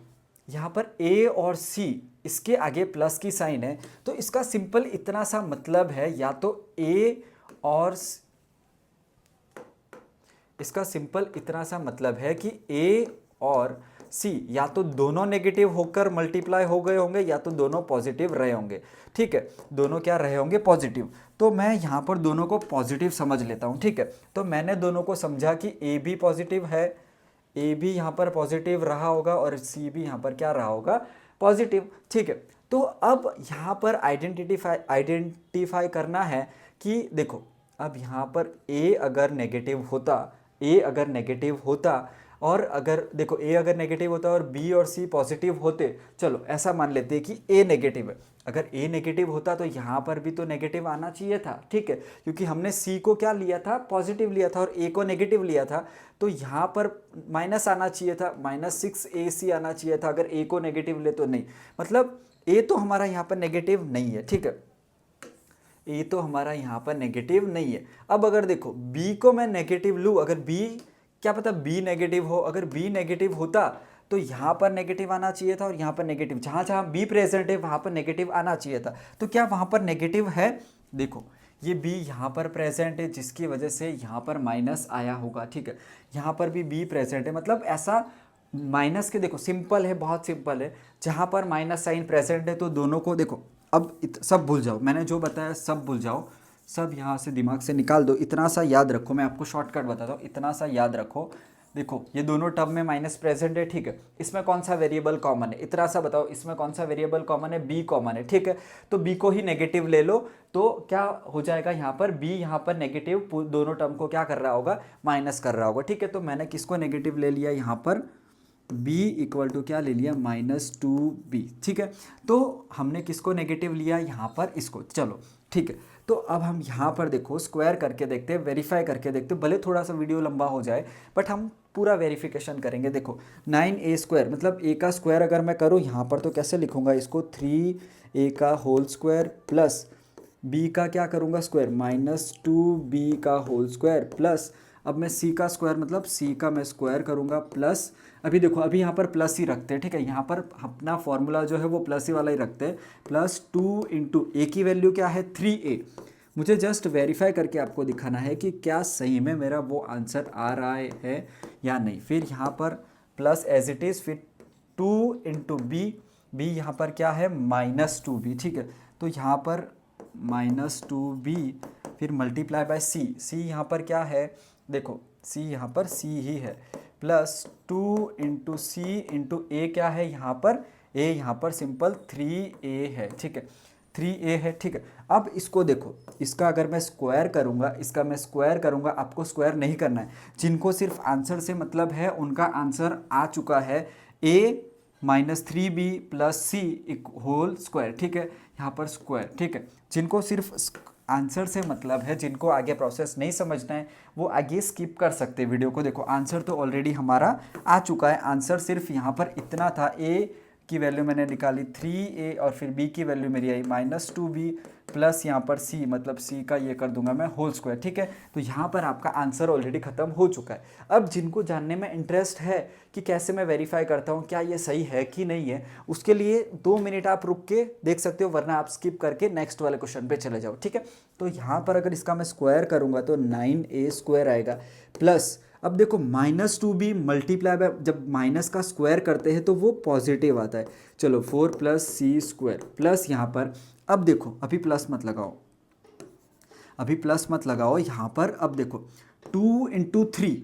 यहाँ पर ए और सी, इसके आगे प्लस की साइन है, तो इसका सिंपल इतना सा मतलब है, या तो ए और इसका सिंपल इतना सा मतलब है कि ए और सी या तो दोनों नेगेटिव होकर मल्टीप्लाई हो गए होंगे या तो दोनों पॉजिटिव रहे होंगे, ठीक है। दोनों क्या रहे होंगे? पॉजिटिव। तो मैं यहाँ पर दोनों को पॉजिटिव समझ लेता हूँ, ठीक है। तो मैंने दोनों को समझा कि ए भी पॉजिटिव है, ए भी यहाँ पर पॉजिटिव रहा होगा और सी भी यहाँ पर क्या रहा होगा? पॉजिटिव, ठीक है। तो अब यहाँ पर आइडेंटिफाई करना है कि देखो अब यहाँ पर ए अगर नेगेटिव होता और अगर देखो ए अगर नेगेटिव होता और बी और सी पॉजिटिव होते, चलो ऐसा मान लेते हैं कि ए नेगेटिव है, अगर ए नेगेटिव होता तो यहाँ पर भी तो नेगेटिव आना चाहिए था, ठीक है, क्योंकि हमने सी को क्या लिया था? पॉजिटिव लिया था और ए को नेगेटिव लिया था, तो यहाँ पर माइनस आना चाहिए था, -6ac आना चाहिए था अगर ए को नेगेटिव ले तो नहीं, मतलब ए तो हमारा यहाँ पर नेगेटिव नहीं है, ठीक है, ए तो हमारा यहाँ पर नेगेटिव नहीं है। अब अगर देखो बी को मैं नेगेटिव लूँ, अगर बी क्या पता बी नेगेटिव हो, अगर बी नेगेटिव होता तो यहाँ पर नेगेटिव आना चाहिए था और यहाँ पर नेगेटिव, जहाँ जहाँ बी प्रेजेंट है वहाँ पर नेगेटिव आना चाहिए था, तो क्या वहाँ पर नेगेटिव है? देखो ये बी यहाँ पर प्रेजेंट है जिसकी वजह से यहाँ पर माइनस आया होगा, ठीक है। यहाँ पर भी बी प्रेजेंट है, मतलब ऐसा माइनस के देखो सिंपल है, बहुत सिंपल है, जहाँ पर माइनस साइन प्रेजेंट है तो दोनों को देखो, अब सब भूल जाओ, मैंने जो बताया सब भूल जाओ, सब यहाँ से दिमाग से निकाल दो, इतना सा याद रखो, मैं आपको शॉर्टकट बताता हूँ, इतना सा याद रखो। देखो ये दोनों टर्म में माइनस प्रेजेंट है, ठीक है, इसमें कौन सा वेरिएबल कॉमन है? इतना सा बताओ, इसमें कौन सा वेरिएबल कॉमन है? बी कॉमन है, ठीक है, तो बी को ही नेगेटिव ले लो, तो क्या हो जाएगा यहाँ पर? बी यहाँ पर नेगेटिव दोनों टर्म को क्या कर रहा होगा? माइनस कर रहा होगा, ठीक है। तो मैंने किसको नेगेटिव ले लिया यहाँ पर? b इक्वल टू क्या ले लिया? -2b, ठीक है। तो हमने किसको नेगेटिव लिया यहाँ पर? इसको, चलो ठीक है। तो अब हम यहाँ पर देखो स्क्वायर करके देखते हैं, वेरीफाई करके देखते हैं, भले थोड़ा सा वीडियो लंबा हो जाए बट हम पूरा वेरिफिकेशन करेंगे। देखो 9a² मतलब a का स्क्वायर अगर मैं करूँ यहाँ पर तो कैसे लिखूँगा इसको? 3a का होल स्क्वायर प्लस b का क्या करूँगा? स्क्वायर, -2b का होल स्क्वायर प्लस, अब मैं c का स्क्वायर मतलब c का मैं स्क्वायर करूँगा प्लस, अभी देखो अभी यहाँ पर प्लस ही रखते हैं, ठीक है, यहाँ पर अपना फॉर्मूला जो है वो प्लस ही वाला ही रखते हैं, +2 इंटू ए की वैल्यू क्या है? 3a। मुझे जस्ट वेरीफाई करके आपको दिखाना है कि क्या सही में मेरा वो आंसर आ रहा है या नहीं। फिर यहाँ पर प्लस एज इट इज़, फिर 2 इंटू बी, बी यहाँ पर क्या है? -2b, ठीक है, तो यहाँ पर -2b, फिर मल्टीप्लाई बाय सी, सी यहाँ पर क्या है? देखो सी यहाँ पर सी ही है, +2 इंटू सी इंटू ए क्या है यहाँ पर? ए यहाँ पर सिंपल 3a है, ठीक है, 3a है, ठीक है। अब इसको देखो, इसका अगर मैं स्क्वायर करूँगा, इसका मैं स्क्वायर करूँगा, आपको स्क्वायर नहीं करना है, जिनको सिर्फ आंसर से मतलब है उनका आंसर आ चुका है, a -3b plus C whole square, ठीक है, यहाँ पर स्क्वायर, ठीक है। जिनको सिर्फ आंसर से मतलब है, जिनको आगे प्रोसेस नहीं समझना है वो आगे स्किप कर सकते हैं वीडियो को। देखो आंसर तो ऑलरेडी हमारा आ चुका है, आंसर सिर्फ यहाँ पर इतना था, a की वैल्यू मैंने निकाली 3a और फिर b की वैल्यू मेरी आई -2b प्लस यहाँ पर c, मतलब c का ये कर दूंगा मैं होल स्क्वायर, ठीक है। तो यहाँ पर आपका आंसर ऑलरेडी खत्म हो चुका है। अब जिनको जानने में इंटरेस्ट है कि कैसे मैं वेरीफाई करता हूँ क्या ये सही है कि नहीं है, उसके लिए 2 मिनट आप रुक के देख सकते हो, वरना आप स्किप करके नेक्स्ट वाले क्वेश्चन पे चले जाओ, ठीक है। तो यहाँ पर अगर इसका मैं स्क्वायर करूँगा तो 9a² आएगा प्लस, अब देखो -2b मल्टीप्लाई बाय, जब माइनस का स्क्वायर करते हैं तो वो पॉजिटिव आता है, चलो 4 + c² प्लस यहाँ पर, अब देखो अभी प्लस मत लगाओ, अभी प्लस मत लगाओ यहाँ पर, अब देखो 2 इंटू 3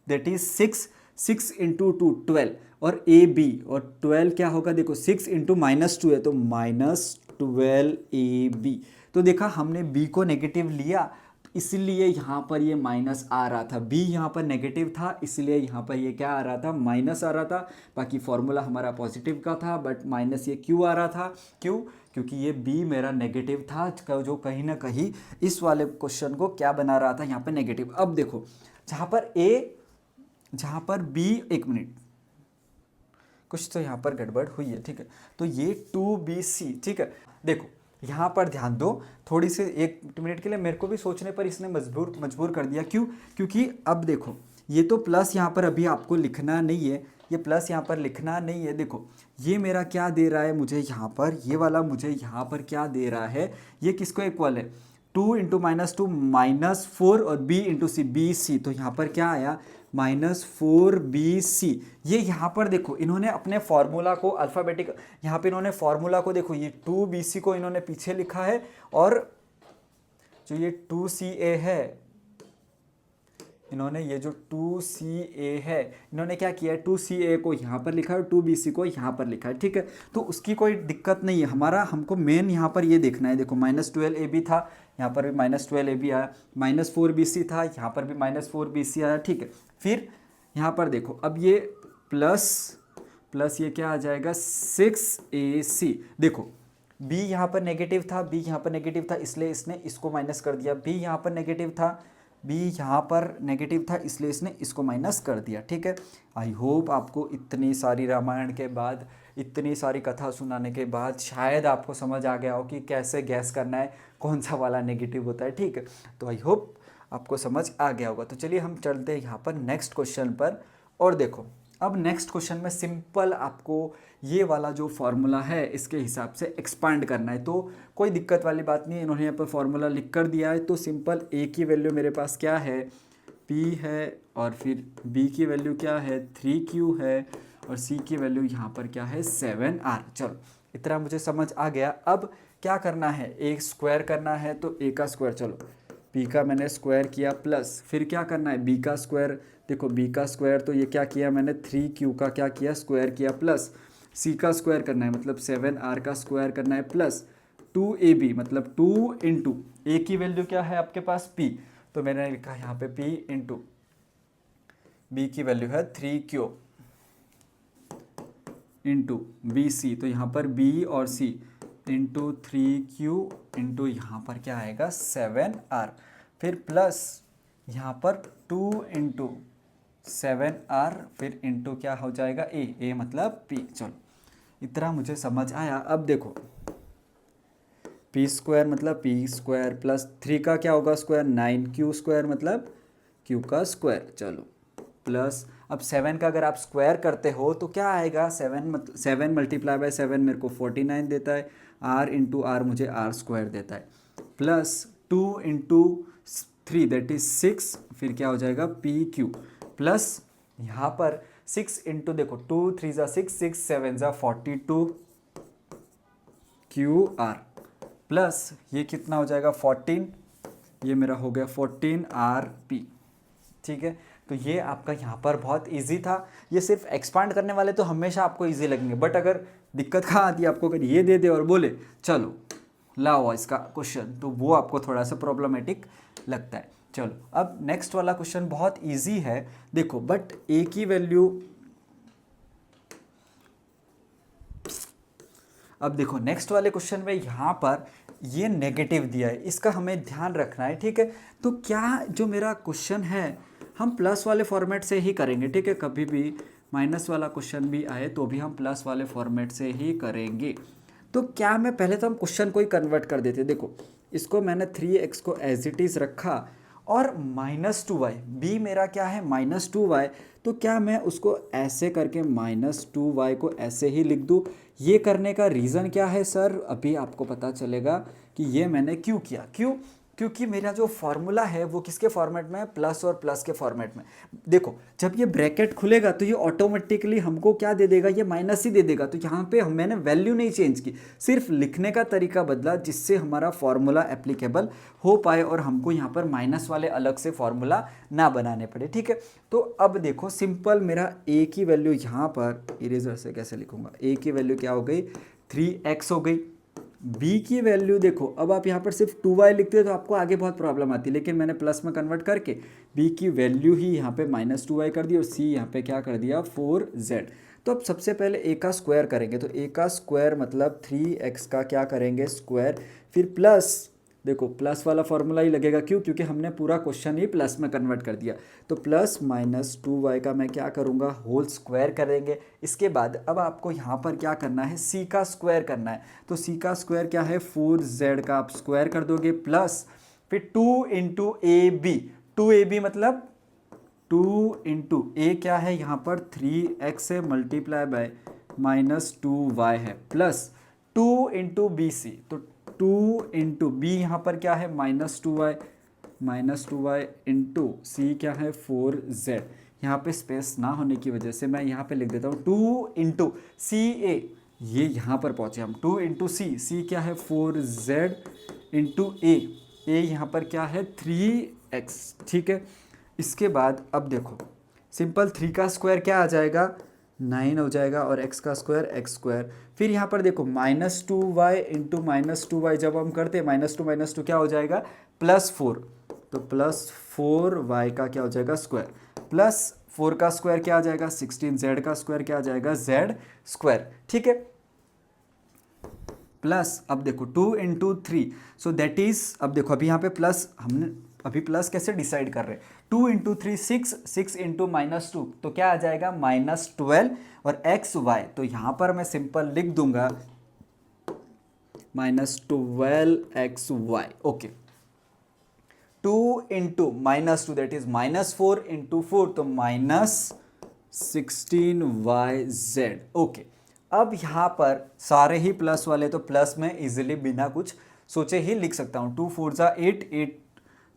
दैट इज 6, 6 इंटू 2 12 और ab, और 12 क्या होगा? देखो 6 इंटू -2 है तो -12ab, तो देखा हमने b को नेगेटिव लिया, इसलिए यहाँ पर ये माइनस आ रहा था। b यहाँ पर नेगेटिव था, इसलिए यहाँ पर ये क्या आ रहा था, माइनस आ रहा था। बाकी फॉर्मूला हमारा पॉजिटिव का था, बट माइनस ये क्यों आ रहा था, क्यों, क्योंकि ये b मेरा नेगेटिव था, जो कहीं ना कहीं इस वाले क्वेश्चन को क्या बना रहा था, यहाँ पर नेगेटिव। अब देखो जहाँ पर b, एक मिनट, कुछ तो यहाँ पर गड़बड़ हुई है, ठीक है। तो ये 2bc, ठीक है। देखो यहाँ पर ध्यान दो, थोड़ी सी 1 मिनट के लिए मेरे को भी सोचने पर इसने मजबूर कर दिया। क्यों, क्योंकि अब देखो ये तो प्लस यहाँ पर अभी आपको लिखना नहीं है, ये प्लस यहाँ पर लिखना नहीं है। देखो ये मेरा क्या दे रहा है मुझे यहाँ पर, ये वाला मुझे यहाँ पर क्या दे रहा है, ये किसको इक्वल है, 2 इंटू -2 -4 और b इंटू सी, बी सी। तो यहाँ पर क्या आया, -4bc। ये यहाँ पर देखो इन्होंने अपने फॉर्मूला को अल्फ़ाबेटिक, यहाँ पे इन्होंने फॉर्मूला को देखो, ये 2bc को इन्होंने पीछे लिखा है, और जो ये 2ca है, इन्होंने ये जो 2ca है, इन्होंने क्या किया है, 2ca को यहाँ पर लिखा है और 2bc को यहाँ पर लिखा है, ठीक है। तो उसकी कोई दिक्कत नहीं है, हमको मेन यहाँ पर ये देखना है। देखो -12ab था, यहाँ पर भी -12ab आया, -4bc था, यहाँ पर भी -4bc आया, ठीक है। फिर यहाँ पर देखो, अब ये प्लस ये क्या आ जाएगा, 6ac। देखो b यहाँ पर नेगेटिव था, b यहाँ पर नेगेटिव था, इसलिए इसने इसको माइनस कर दिया। b यहाँ पर नेगेटिव था, b यहाँ पर नेगेटिव था, इसलिए इसने इसको माइनस कर दिया, ठीक है। आई होप आपको इतनी सारी रामायण के बाद, इतनी सारी कथा सुनाने के बाद शायद आपको समझ आ गया हो कि कैसे गैस करना है, कौन सा वाला नेगेटिव होता है, ठीक है। तो आई होप आपको समझ आ गया होगा। तो चलिए हम चलते हैं यहाँ पर नेक्स्ट क्वेश्चन पर। और देखो अब नेक्स्ट क्वेश्चन में सिंपल आपको ये वाला जो फॉर्मूला है इसके हिसाब से एक्सपांड करना है, तो कोई दिक्कत वाली बात नहीं है। इन्होंने यहाँ पर फॉर्मूला लिख कर दिया है, तो सिंपल a की वैल्यू मेरे पास क्या है, p है, और फिर b की वैल्यू क्या है, 3q है, और c की वैल्यू यहाँ पर क्या है, 7r। चलो इतना मुझे समझ आ गया। अब क्या करना है, a स्क्वायर करना है, तो a का स्क्वायर, चलो p का मैंने स्क्वायर किया, प्लस फिर क्या करना है, b का स्क्वायर। देखो b का स्क्वायर, तो ये क्या किया मैंने, 3q का क्या किया, स्क्वायर किया, प्लस c का स्क्वायर करना है, मतलब 7r का स्क्वायर करना है, प्लस 2ab, मतलब 2 इंटू a की वैल्यू क्या है आपके पास, p, तो मैंने लिखा यहाँ पे p इंटू b की वैल्यू है 3q इंटू bc, तो यहाँ पर b और c इंटू 3q इंटू यहाँ पर क्या आएगा, 7r, फिर प्लस यहाँ पर 2 इंटू 7r, फिर इंटू क्या हो जाएगा, a मतलब p। चलो इतना मुझे समझ आया। अब देखो p स्क्वायर मतलब p स्क्वायर, प्लस 3 का क्या होगा स्क्वायर, 9q स्क्वायर मतलब q का स्क्वायर। चलो प्लस अब 7 का अगर आप स्क्वायर करते हो तो क्या आएगा, 7 मल्टीप्लाई बाय 7 मेरे को 49 देता है, r इंटू आर मुझे r स्क्वायर देता है, प्लस 2 इंटू 3 दैट इज 6, फिर क्या हो जाएगा pq, प्लस यहाँ पर 6 इंटू, देखो 2 3 ज़ा 6, 6 7 ज़ा 42 qr, प्लस ये कितना हो जाएगा 14, ये मेरा हो गया 14rp, ठीक है। तो ये आपका यहाँ पर बहुत इजी था। ये सिर्फ एक्सपांड करने वाले तो हमेशा आपको इजी लगेंगे, बट अगर दिक्कत कहाँ आती है आपको, अगर ये दे दे और बोले चलो लाओ इसका क्वेश्चन, तो वो आपको थोड़ा सा प्रॉब्लमेटिक लगता है। चलो अब नेक्स्ट वाला क्वेश्चन बहुत इजी है, देखो बट a की वैल्यू, अब देखो नेक्स्ट वाले क्वेश्चन में यहाँ पर ये नेगेटिव दिया है, इसका हमें ध्यान रखना है, ठीक है। तो क्या जो मेरा क्वेश्चन है हम प्लस वाले फॉर्मेट से ही करेंगे, ठीक है। कभी भी माइनस वाला क्वेश्चन भी आए तो भी हम प्लस वाले फॉर्मेट से ही करेंगे। तो क्या मैं पहले तो हम क्वेश्चन को ही कन्वर्ट कर देते, देखो इसको मैंने 3x को एज इट इज़ रखा और -2y, b मेरा क्या है -2y, तो क्या मैं उसको ऐसे करके -2y को ऐसे ही लिख दूँ। ये करने का रीज़न क्या है सर, अभी आपको पता चलेगा कि ये मैंने क्यों किया, क्योंकि मेरा जो फॉर्मूला है वो किसके फॉर्मेट में है, प्लस और प्लस के फॉर्मेट में। देखो जब ये ब्रैकेट खुलेगा तो ये ऑटोमेटिकली हमको क्या दे देगा, ये माइनस ही दे देगा। तो यहाँ पे मैंने वैल्यू नहीं चेंज की, सिर्फ लिखने का तरीका बदला जिससे हमारा फॉर्मूला एप्लीकेबल हो पाए और हमको यहाँ पर माइनस वाले अलग से फॉर्मूला ना बनाने पड़े, ठीक है। तो अब देखो सिंपल मेरा a की वैल्यू यहाँ पर इरेजर से कैसे लिखूँगा, a की वैल्यू क्या हो गई, 3x हो गई, b की वैल्यू देखो, अब आप यहाँ पर सिर्फ 2y लिखते हो तो आपको आगे बहुत प्रॉब्लम आती है, लेकिन मैंने प्लस में कन्वर्ट करके b की वैल्यू ही यहाँ पे -2y कर दी और c यहाँ पे क्या कर दिया 4z। तो अब सबसे पहले a का स्क्वायर करेंगे, तो a का स्क्वायर मतलब 3x का क्या करेंगे स्क्वायर, फिर प्लस, देखो प्लस वाला फॉर्मूला ही लगेगा, क्यों, क्योंकि हमने पूरा क्वेश्चन ही प्लस में कन्वर्ट कर दिया। तो प्लस -2y का मैं क्या करूँगा होल स्क्वायर करेंगे। इसके बाद अब आपको यहाँ पर क्या करना है, c का स्क्वायर करना है। तो c का स्क्वायर क्या है 4z का आप स्क्वायर कर दोगे, प्लस फिर 2 इंटू ए बी, 2ab मतलब 2 इंटू ए क्या है यहाँ पर 3x है मल्टीप्लाई बाय -2y है, प्लस 2 इंटू बी सी, तो 2 इंटू बी यहाँ पर क्या है -2y इंटू सी क्या है 4z। यहाँ पे स्पेस ना होने की वजह से मैं यहाँ पे लिख देता हूँ 2 इंटू सी ए, ये यहाँ पर पहुँचे हम, 2 इंटू सी क्या है 4z इंटू ए यहाँ पर क्या है 3x, ठीक है। इसके बाद अब देखो सिंपल 3 का स्क्वायर क्या आ जाएगा 9 हो जाएगा, और x का स्क्वायर x स्क्वायर, फिर यहाँ पर देखो -2y इंटू -2y जब हम करते हैं -2 क्या हो जाएगा +4, तो +4y का क्या हो जाएगा स्क्वायर, प्लस 4 का स्क्वायर क्या आ जाएगा 16, z का स्क्वायर क्या आ जाएगा z स्क्वायर, ठीक है। प्लस अब देखो 2 इंटू 3, सो दैट इज, अब देखो अभी यहाँ पे प्लस, हमने अभी प्लस कैसे डिसाइड कर रहे हैं, 2 इंटू 3 6 इंटू -2 तो क्या आ जाएगा -12, और एक्स वाई, तो यहाँ पर मैं सिंपल लिख दूंगा -12xy, okay. 2 into -2 that is -4 into 4, तो -16yz, ओके। अब यहाँ पर सारे ही प्लस वाले, तो प्लस में इजीली बिना कुछ सोचे ही लिख सकता हूँ, 2 4 ज़ा 8, 8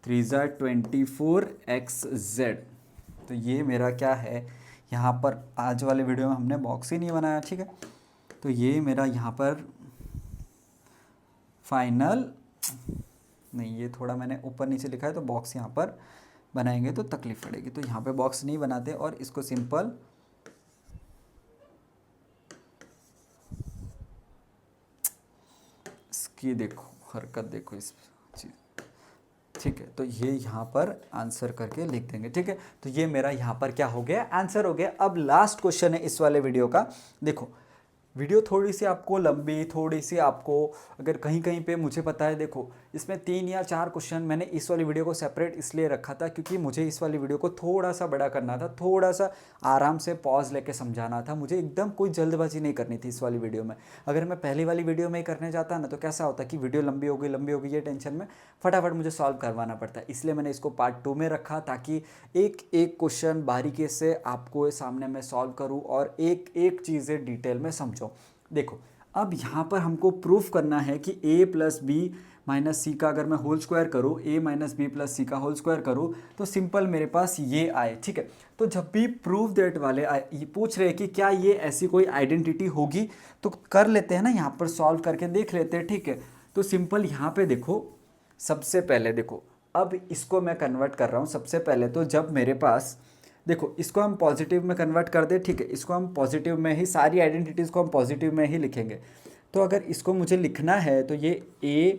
3 ज़ा 24xz। तो ये मेरा क्या है यहाँ पर, आज वाले वीडियो में हमने बॉक्स ही नहीं बनाया, ठीक है। तो ये मेरा यहाँ पर फाइनल, नहीं ये थोड़ा मैंने ऊपर नीचे लिखा है, तो बॉक्स यहाँ पर बनाएंगे तो तकलीफ पड़ेगी, तो यहाँ पे बॉक्स नहीं बनाते और इसको सिंपल इसकी देखो हरकत देखो इस चीज़, ठीक है। तो ये यहाँ पर आंसर करके लिख देंगे, ठीक है। तो ये मेरा यहाँ पर क्या हो गया आंसर हो गया। अब लास्ट क्वेश्चन है इस वाले वीडियो का। देखो वीडियो थोड़ी सी आपको लंबी, थोड़ी सी आपको अगर कहीं कहीं पे, मुझे पता है, देखो इसमें 3 या 4 क्वेश्चन मैंने इस वाली वीडियो को सेपरेट इसलिए रखा था क्योंकि मुझे इस वाली वीडियो को थोड़ा सा बड़ा करना था, थोड़ा सा आराम से पॉज लेके समझाना था, मुझे एकदम कोई जल्दबाजी नहीं करनी थी इस वाली वीडियो में। अगर मैं पहली वाली वीडियो में ही करने जाता ना तो कैसा होता कि वीडियो लंबी होगी ये टेंशन में फटाफट मुझे सॉल्व करवाना पड़ता है। इसलिए मैंने इसको पार्ट 2 में रखा ताकि एक एक क्वेश्चन बारीकी से आपको सामने मैं सॉल्व करूँ और एक एक चीज़ें डिटेल में समझो। देखो अब यहाँ पर हमको प्रूफ करना है कि a plus B minus C का अगर मैं होल स्क्वायर करूँ, a minus B plus C का होल स्क्वायर करूँ तो सिंपल मेरे पास ये आए, ठीक है। तो जब भी प्रूफ दैट वाले ये पूछ रहे हैं कि क्या ये ऐसी कोई आइडेंटिटी होगी तो कर लेते हैं ना, यहाँ पर सॉल्व करके देख लेते हैं, ठीक है। तो सिंपल यहाँ पे देखो, सबसे पहले देखो अब इसको मैं कन्वर्ट कर रहा हूँ। सबसे पहले तो जब मेरे पास, देखो इसको हम पॉजिटिव में कन्वर्ट कर दे, ठीक है, इसको हम पॉजिटिव में ही, सारी आइडेंटिटीज़ को हम पॉजिटिव में ही लिखेंगे। तो अगर इसको मुझे लिखना है तो ये a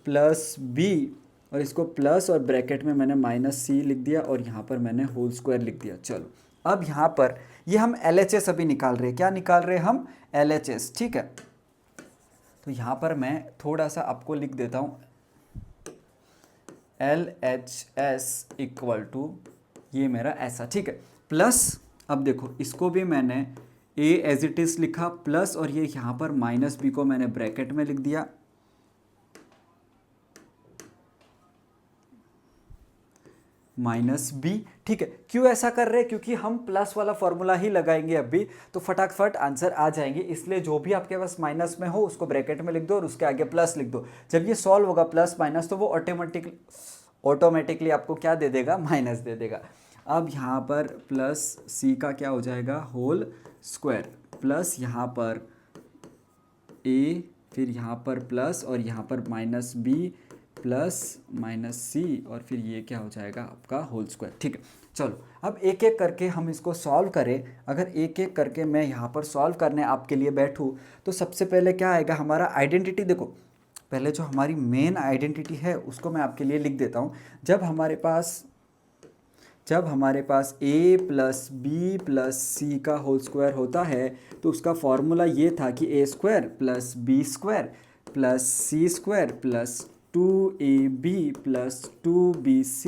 प्लस बी और इसको प्लस और ब्रैकेट में मैंने माइनस सी लिख दिया और यहाँ पर मैंने होल स्क्वायर लिख दिया। चलो अब यहाँ पर ये हम LHS अभी निकाल रहे हैं, क्या निकाल रहे हैं हम LHS, ठीक है। तो यहाँ पर मैं थोड़ा सा आपको लिख देता हूँ LHS इक्वल टू ये मेरा ऐसा, ठीक है, प्लस अब देखो इसको भी मैंने a एज इट इज़ लिखा प्लस और ये यहाँ पर माइनस b को मैंने ब्रैकेट में लिख दिया, माइनस b, ठीक है। क्यों ऐसा कर रहे हैं, क्योंकि हम प्लस वाला फॉर्मूला ही लगाएंगे अभी तो फटाफट आंसर आ जाएंगे, इसलिए जो भी आपके पास माइनस में हो उसको ब्रैकेट में लिख दो और उसके आगे प्लस लिख दो। जब ये सॉल्व होगा प्लस माइनस तो वो ऑटोमेटिकली आपको क्या दे देगा, माइनस दे देगा। अब यहाँ पर प्लस सी का क्या हो जाएगा होल स्क्वायर प्लस यहाँ पर a, फिर यहाँ पर प्लस और यहाँ पर माइनस b प्लस माइनस सी और फिर ये क्या हो जाएगा आपका होल स्क्वायर, ठीक है। चलो अब एक एक करके हम इसको सॉल्व करें। अगर एक एक करके मैं यहाँ पर सॉल्व करने आपके लिए बैठूँ तो सबसे पहले क्या आएगा हमारा आइडेंटिटी। देखो पहले जो हमारी मेन आइडेंटिटी है उसको मैं आपके लिए लिख देता हूँ। जब हमारे पास a plus B plus C का होल स्क्वायर होता है तो उसका फॉर्मूला ये था कि a square plus B square plus C square plus 2ab plus 2bc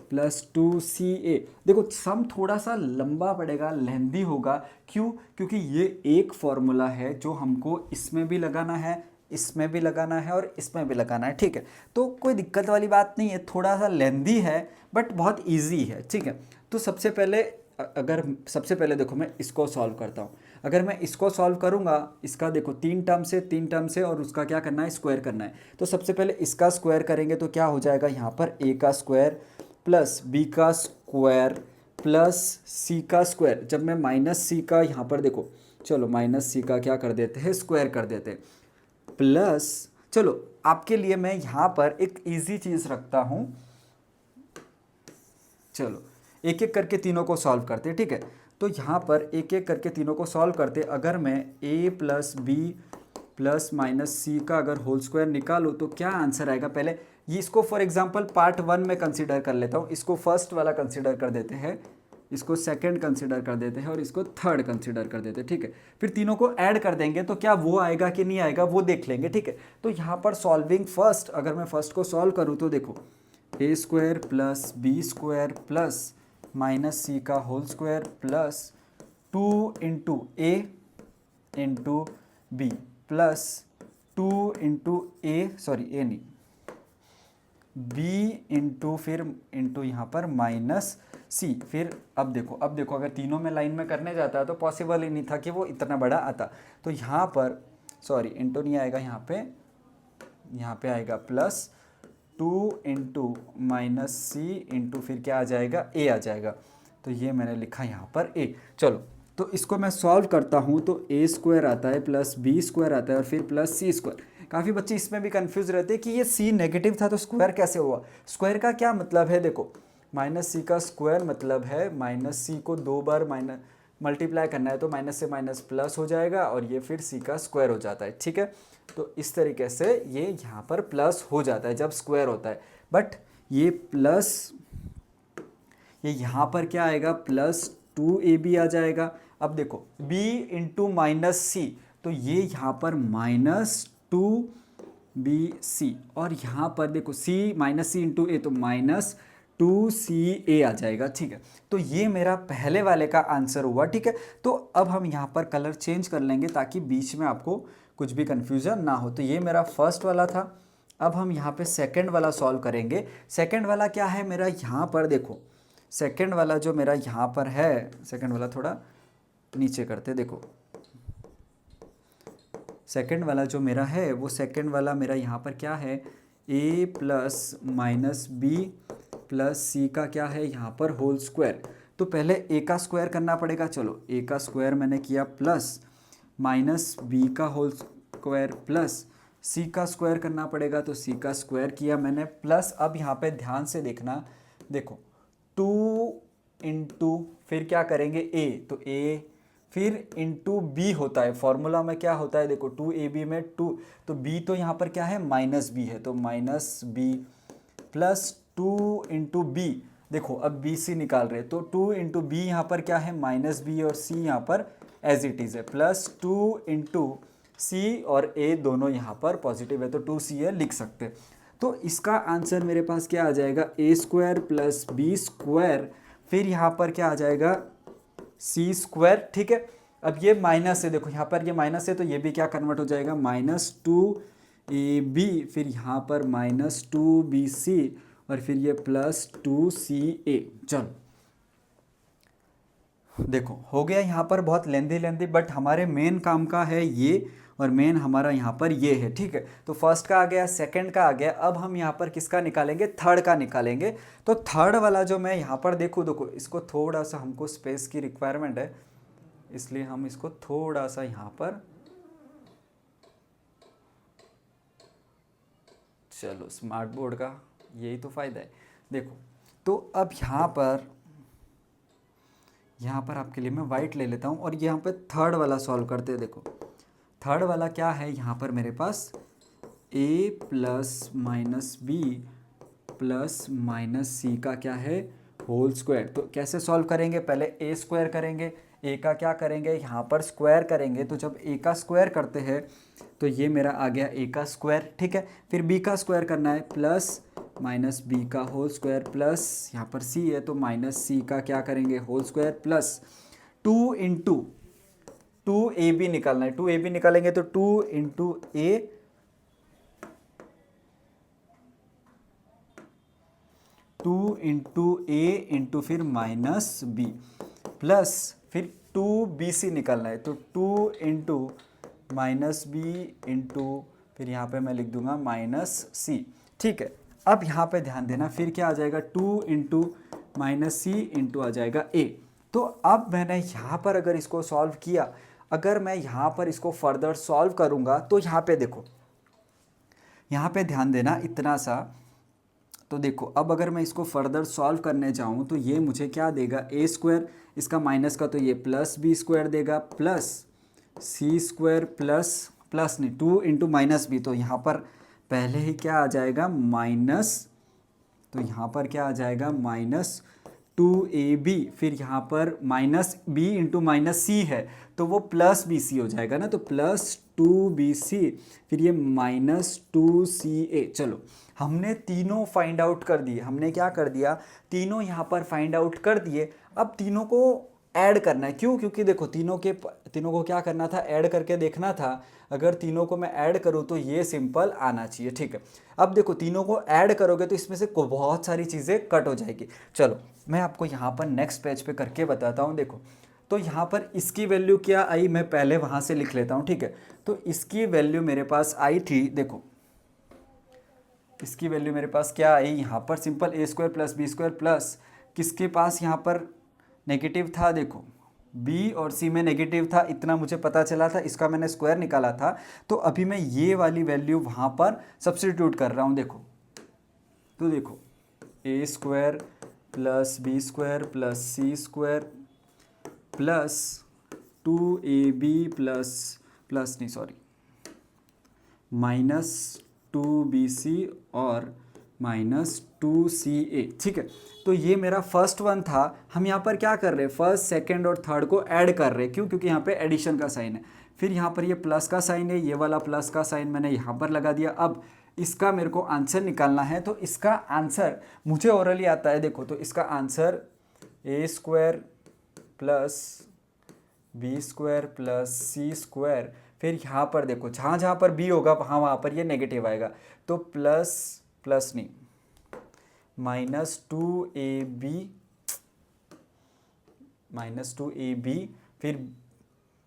plus 2ca। देखो सम थोड़ा सा लंबा पड़ेगा, लेंदी होगा। क्यों? क्योंकि ये एक फॉर्मूला है जो हमको इसमें भी लगाना है, इसमें भी लगाना है और इसमें भी लगाना है, ठीक है। तो कोई दिक्कत वाली बात नहीं है, थोड़ा सा लेंदी है बट बहुत इजी है, ठीक है। तो सबसे पहले देखो मैं इसको सॉल्व करता हूँ। अगर मैं इसको सॉल्व करूँगा, इसका देखो 3 टर्म से और उसका क्या करना है, स्क्वायर करना है। तो सबसे पहले इसका स्क्वायर करेंगे तो क्या हो जाएगा, यहाँ पर a का स्क्वायर प्लस b का स्क्वायर प्लस c का स्क्वायर। जब मैं माइनस सी का यहाँ पर देखो, चलो माइनस सी का क्या कर देते हैं, स्क्वायर कर देते हैं, प्लस चलो आपके लिए मैं यहाँ पर एक इजी चीज़ रखता हूँ। चलो एक एक करके तीनों को सॉल्व करते हैं, ठीक है। तो यहाँ पर एक एक करके तीनों को सॉल्व करते, अगर मैं a plus B plus minus C का अगर होल स्क्वायर निकालूँ तो क्या आंसर आएगा। पहले ये इसको फॉर एग्जांपल पार्ट 1 में कंसीडर कर लेता हूँ, इसको फर्स्ट वाला कंसीडर कर देते हैं, इसको सेकंड कंसीडर कर देते हैं और इसको थर्ड कंसीडर कर देते हैं, ठीक है। फिर तीनों को ऐड कर देंगे तो क्या वो आएगा कि नहीं आएगा वो देख लेंगे, ठीक है। तो यहाँ पर सॉल्विंग फर्स्ट, अगर मैं फर्स्ट को सॉल्व करूँ तो देखो a square plus B square plus minus C का whole square plus 2 into A into B plus 2 into A, sorry A नहीं, बी इंटू फिर इंटू यहाँ पर माइनस सी। फिर अब देखो अगर तीनों में लाइन में करने जाता तो पॉसिबल ही नहीं था कि वो इतना बड़ा आता। तो यहाँ पर सॉरी इंटू नहीं आएगा, यहाँ पे आएगा प्लस 2 इंटू माइनस सी इंटू फिर क्या आ जाएगा, ए आ जाएगा। तो ये मैंने लिखा यहाँ पर ए। चलो तो इसको मैं सॉल्व करता हूँ तो ए स्क्वायर आता है प्लस बी स्क्वायर आता है और फिर प्लस सी स्क्वायर। काफ़ी बच्चे इसमें भी कंफ्यूज रहते हैं कि ये सी नेगेटिव था तो स्क्वायर कैसे हुआ। स्क्वायर का क्या मतलब है, देखो माइनस सी का स्क्वायर मतलब है माइनस सी को 2 बार माइनस मल्टीप्लाई करना है तो माइनस से माइनस प्लस हो जाएगा और ये फिर सी का स्क्वायर हो जाता है, ठीक है। तो इस तरीके से ये यहाँ पर प्लस हो जाता है जब स्क्वायर होता है। बट ये प्लस, ये यहाँ पर क्या आएगा, प्लस 2ab आ जाएगा। अब देखो b इंटू माइनस सी, तो ये यहाँ पर माइनस 2bc और यहाँ पर देखो c माइनस सी इंटू ए तो माइनस 2ca आ जाएगा, ठीक है। तो ये मेरा पहले वाले का आंसर हुआ, ठीक है। तो अब हम यहाँ पर कलर चेंज कर लेंगे ताकि बीच में आपको कुछ भी कन्फ्यूज़न ना हो। तो ये मेरा फर्स्ट वाला था। अब हम यहाँ पे सेकंड वाला सॉल्व करेंगे। सेकंड वाला क्या है मेरा, यहाँ पर देखो सेकंड वाला जो मेरा यहाँ पर है, सेकंड वाला थोड़ा नीचे करते, देखो सेकंड वाला जो मेरा है वो सेकंड वाला मेरा यहाँ पर क्या है, a plus minus B plus C का क्या है यहाँ पर होल स्क्वायर। तो पहले a का स्क्वायर करना पड़ेगा, चलो a का स्क्वायर मैंने किया प्लस माइनस बी का होल स्क्वायर प्लस c का स्क्वायर करना पड़ेगा, तो c का स्क्वायर किया मैंने प्लस। अब यहाँ पे ध्यान से देखना, देखो 2 इंटू फिर क्या करेंगे a, तो a फिर इंटू बी होता है, फॉर्मूला में क्या होता है देखो 2ab में 2, तो b तो यहाँ पर क्या है माइनस b है, तो minus b plus 2 into B. देखो अब बी सी निकाल रहे तो 2 इंटू बी यहाँ पर क्या है माइनस बी और c यहाँ पर एज इट इज़ है, प्लस 2 इंटू सी और a दोनों यहाँ पर पॉजिटिव है तो 2ca लिख सकते। तो इसका आंसर मेरे पास क्या आ जाएगा, a square plus B square फिर यहाँ पर क्या आ जाएगा सी स्क्वायर, ठीक है। अब ये माइनस है, देखो यहाँ पर ये माइनस है तो ये भी क्या कन्वर्ट हो जाएगा -2ab फिर यहाँ पर -2bc और फिर ये +2ca। चलो देखो हो गया यहाँ पर बहुत लेंदी बट हमारे मेन काम का है ये और मेन हमारा यहाँ पर ये है, ठीक है। तो फर्स्ट का आ गया, सेकंड का आ गया, अब हम यहाँ पर किसका निकालेंगे, थर्ड का निकालेंगे। तो थर्ड वाला जो मैं यहाँ पर देखो इसको थोड़ा सा हमको स्पेस की रिक्वायरमेंट है, इसलिए हम इसको थोड़ा सा यहाँ पर, चलो स्मार्ट बोर्ड का यही तो फ़ायदा है। देखो तो अब यहाँ पर आपके लिए मैं वाइट ले लेता हूँ और यहाँ पे थर्ड वाला सॉल्व करते हैं। देखो थर्ड वाला क्या है, यहाँ पर मेरे पास A plus minus B plus minus C का क्या है होल स्क्वायर। तो कैसे सॉल्व करेंगे, पहले ए स्क्वायर करेंगे, ए का क्या करेंगे यहाँ पर स्क्वायर करेंगे। तो जब ए का स्क्वायर करते हैं तो ये मेरा आ गया ए का स्क्वायर, ठीक है। फिर बी का स्क्वायर करना है, प्लस माइनस बी का होल स्क्वायर प्लस यहाँ पर सी है तो माइनस सी का क्या करेंगे whole square plus 2 into 2ab निकालना है। 2ab निकालेंगे तो 2 into A 2 into A into फिर माइनस बी प्लस फिर 2bc निकालना है तो 2 इंटू माइनस बी इंटू फिर यहाँ पे मैं लिख दूंगा माइनस सी, ठीक है। अब यहाँ पे ध्यान देना, फिर क्या आ जाएगा 2 इंटू माइनस सी इंटू आ जाएगा ए। तो अब मैंने यहाँ पर अगर इसको सॉल्व किया, अगर मैं यहाँ पर इसको फर्दर सॉल्व करूँगा तो यहाँ पे देखो, यहाँ पे ध्यान देना इतना सा। तो देखो अब अगर मैं इसको फर्दर सॉल्व करने जाऊँ तो ये मुझे क्या देगा ए स्क्वायर, इसका माइनस का तो ये प्लस बी स्क्वायर देगा प्लस सी स्क्वायर प्लस नहीं 2 इंटू माइनस बी, तो यहाँ पर पहले ही क्या आ जाएगा माइनस, तो यहाँ पर क्या आ जाएगा माइनस 2ab, फिर यहाँ पर माइनस b इंटू माइनस सी है तो वो प्लस बी सी हो जाएगा ना, तो प्लस 2bc फिर ये माइनस 2ca। चलो हमने तीनों फाइंड आउट कर दिए, हमने क्या कर दिया तीनों यहाँ पर फाइंड आउट कर दिए। अब तीनों को ऐड करना है, क्यों, क्योंकि देखो तीनों को क्या करना था ऐड करके देखना था। अगर तीनों को मैं ऐड करूँ तो ये सिंपल आना चाहिए, ठीक है। अब देखो तीनों को ऐड करोगे तो इसमें से बहुत सारी चीज़ें कट हो जाएगी। चलो मैं आपको यहाँ पर नेक्स्ट पेज पे करके बताता हूँ। देखो तो यहाँ पर इसकी वैल्यू क्या आई, मैं पहले वहाँ से लिख लेता हूँ, ठीक है। तो इसकी वैल्यू मेरे पास आई थी, देखो इसकी वैल्यू मेरे पास क्या आई यहाँ पर simple A square plus B square plus किसके पास यहाँ पर नेगेटिव था, देखो b और c में नेगेटिव था, इतना मुझे पता चला था, इसका मैंने स्क्वायर निकाला था। तो अभी मैं ये वाली वैल्यू वहाँ पर सब्स्टिट्यूट कर रहा हूँ। देखो तो देखो A square plus B square plus C square plus 2ab plus नहीं सॉरी माइनस 2bc और माइनस 2ca, ठीक है। तो ये मेरा फर्स्ट वन था। हम यहाँ पर क्या कर रहे हैं, फर्स्ट सेकंड और थर्ड को ऐड कर रहे हैं, क्यों, क्योंकि यहाँ पे एडिशन का साइन है। फिर यहाँ पर ये प्लस का साइन है, ये वाला प्लस का साइन मैंने यहाँ पर लगा दिया। अब इसका मेरे को आंसर निकालना है, तो इसका आंसर मुझे ओरली आता है। देखो तो इसका answer A square plus B square plus C square, फिर यहाँ पर देखो जहाँ जहाँ पर बी होगा वहाँ पर ये नेगेटिव आएगा, तो प्लस नहीं माइनस 2ab फिर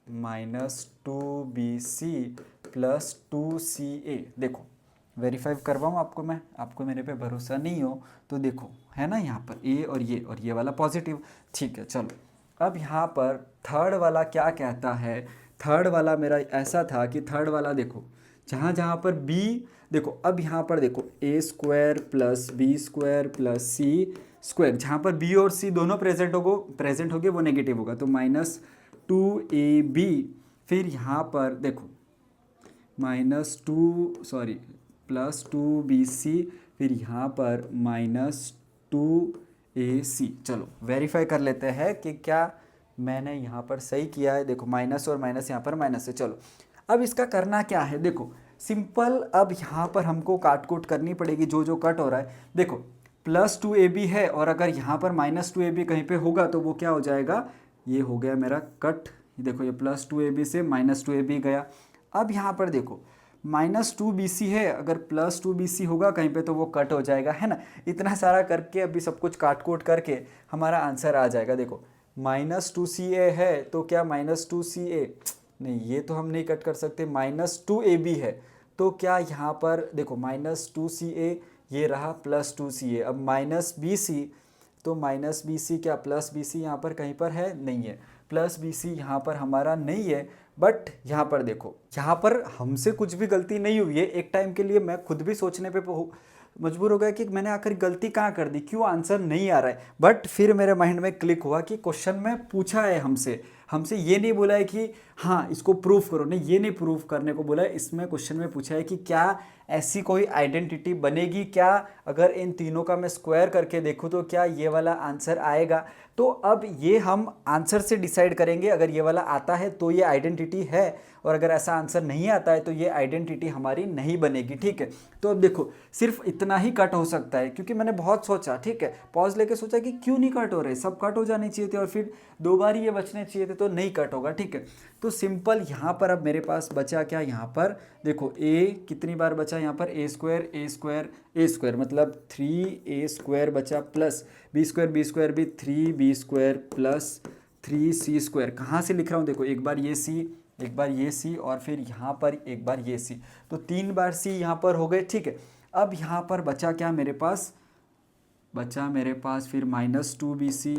माइनस 2bc प्लस 2ca। देखो वेरीफाई करवाऊँ आपको मैं, आपको मेरे पे भरोसा नहीं हो तो देखो है ना, यहाँ पर ए और ये वाला पॉजिटिव, ठीक है। चलो अब यहाँ पर थर्ड वाला क्या कहता है, थर्ड वाला मेरा ऐसा था कि थर्ड वाला देखो जहाँ जहाँ पर b, देखो अब यहाँ पर देखो A square plus B square plus C square, जहाँ पर b और c दोनों प्रेजेंट होगे वो नेगेटिव होगा, तो माइनस 2ab फिर यहाँ पर देखो प्लस 2bc फिर यहाँ पर माइनस 2ac। चलो वेरीफाई कर लेते हैं कि क्या मैंने यहाँ पर सही किया है। देखो माइनस और माइनस यहाँ पर माइनस है। चलो अब इसका करना क्या है, देखो सिंपल, अब यहाँ पर हमको काट कूट करनी पड़ेगी जो जो कट हो रहा है। देखो प्लस 2ab है और अगर यहाँ पर माइनस 2ab कहीं पे होगा तो वो क्या हो जाएगा, ये हो गया मेरा कट। देखो ये प्लस 2ab से माइनस 2ab गया। अब यहाँ पर देखो माइनस 2bc है, अगर प्लस 2bc होगा कहीं पे तो वो कट हो जाएगा, है ना। इतना सारा करके अभी सब कुछ काट कूट करके हमारा आंसर आ जाएगा। देखो माइनस 2ca है तो क्या माइनस 2ca नहीं, ये तो हम नहीं कट कर सकते। माइनस 2ab है तो क्या यहाँ पर देखो माइनस 2ca ये रहा प्लस 2ca। अब माइनस bc तो माइनस bc क्या प्लस bc यहाँ पर कहीं पर है, नहीं है, प्लस bc यहाँ पर हमारा नहीं है। बट यहाँ पर देखो यहाँ पर हमसे कुछ भी गलती नहीं हुई है। एक टाइम के लिए मैं खुद भी सोचने पे मजबूर हो गया कि मैंने आखिर गलती कहाँ कर दी, क्यों आंसर नहीं आ रहा है। बट फिर मेरे माइंड में क्लिक हुआ कि क्वेश्चन में पूछा है हमसे ये नहीं बोला है कि हाँ इसको प्रूफ करो, नहीं ये नहीं प्रूफ करने को बोला है, इसमें क्वेश्चन में पूछा है कि क्या ऐसी कोई आइडेंटिटी बनेगी क्या? अगर इन तीनों का मैं स्क्वायर करके देखूँ तो क्या ये वाला आंसर आएगा? तो अब ये हम आंसर से डिसाइड करेंगे, अगर ये वाला आता है तो ये आइडेंटिटी है, और अगर ऐसा आंसर नहीं आता है तो ये आइडेंटिटी हमारी नहीं बनेगी। ठीक है, तो अब देखो सिर्फ इतना ही कट हो सकता है, क्योंकि मैंने बहुत सोचा, ठीक है, पॉज लेके सोचा कि क्यों नहीं कट हो रहे, सब कट हो जाने चाहिए थे और फिर 2 बार ही ये बचने चाहिए थे, तो नहीं कट होगा। ठीक है, तो सिंपल यहाँ पर अब मेरे पास बचा क्या, यहाँ पर देखो ए कितनी बार बचा, यहाँ पर ए स्क्वायर ए स्क्वायर ए स्क्वायर, मतलब 3a स्क्वायर बचा, प्लस बी स्क्वायर भी 3b square plus 3c square. कहाँ से लिख रहा हूँ देखो, एक बार ये c, एक बार ये c, और फिर यहाँ पर एक बार ये c, तो 3 बार c यहाँ पर हो गए। ठीक है, अब यहाँ पर बचा क्या मेरे पास, बचा मेरे पास फिर -2bc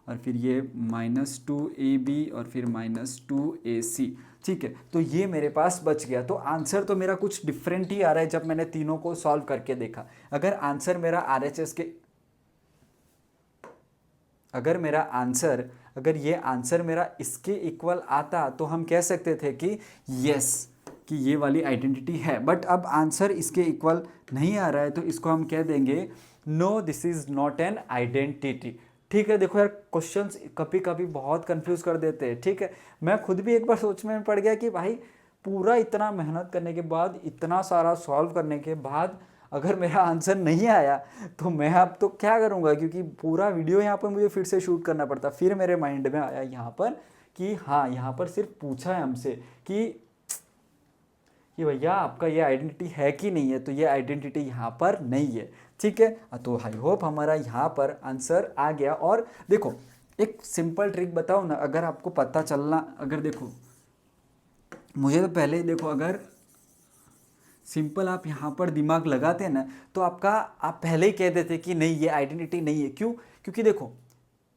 और फिर ये -2ab और फिर -2ac। ठीक है, तो ये मेरे पास बच गया। तो आंसर तो मेरा कुछ डिफरेंट ही आ रहा है जब मैंने तीनों को सॉल्व करके देखा। अगर आंसर मेरा आरएचएस के, अगर मेरा आंसर, अगर ये आंसर मेरा इसके इक्वल आता तो हम कह सकते थे कि यस, कि ये वाली आइडेंटिटी है। बट अब आंसर इसके इक्वल नहीं आ रहा है, तो इसको हम कह देंगे no, this is not an identity. ठीक है, देखो यार क्वेश्चंस कभी कभी बहुत कंफ्यूज कर देते हैं। ठीक है, मैं खुद भी एक बार सोच में पड़ गया कि भाई पूरा इतना मेहनत करने के बाद, इतना सारा सॉल्व करने के बाद अगर मेरा आंसर नहीं आया तो मैं अब तो क्या करूँगा, क्योंकि पूरा वीडियो यहाँ पर मुझे फिर से शूट करना पड़ता। फिर मेरे माइंड में आया यहाँ पर कि हाँ, यहाँ पर सिर्फ पूछा है हमसे कि भैया आपका ये आइडेंटिटी है कि नहीं है, तो ये आइडेंटिटी यहाँ पर नहीं है। ठीक है, तो आई होप हमारा यहाँ पर आंसर आ गया। और देखो एक सिंपल ट्रिक बताओ ना, अगर आपको पता चलना, अगर देखो मुझे तो पहले ही देखो, अगर सिंपल आप यहाँ पर दिमाग लगाते हैं ना, तो आपका, आप पहले ही कह देते कि नहीं ये आइडेंटिटी नहीं है। क्यों? क्योंकि देखो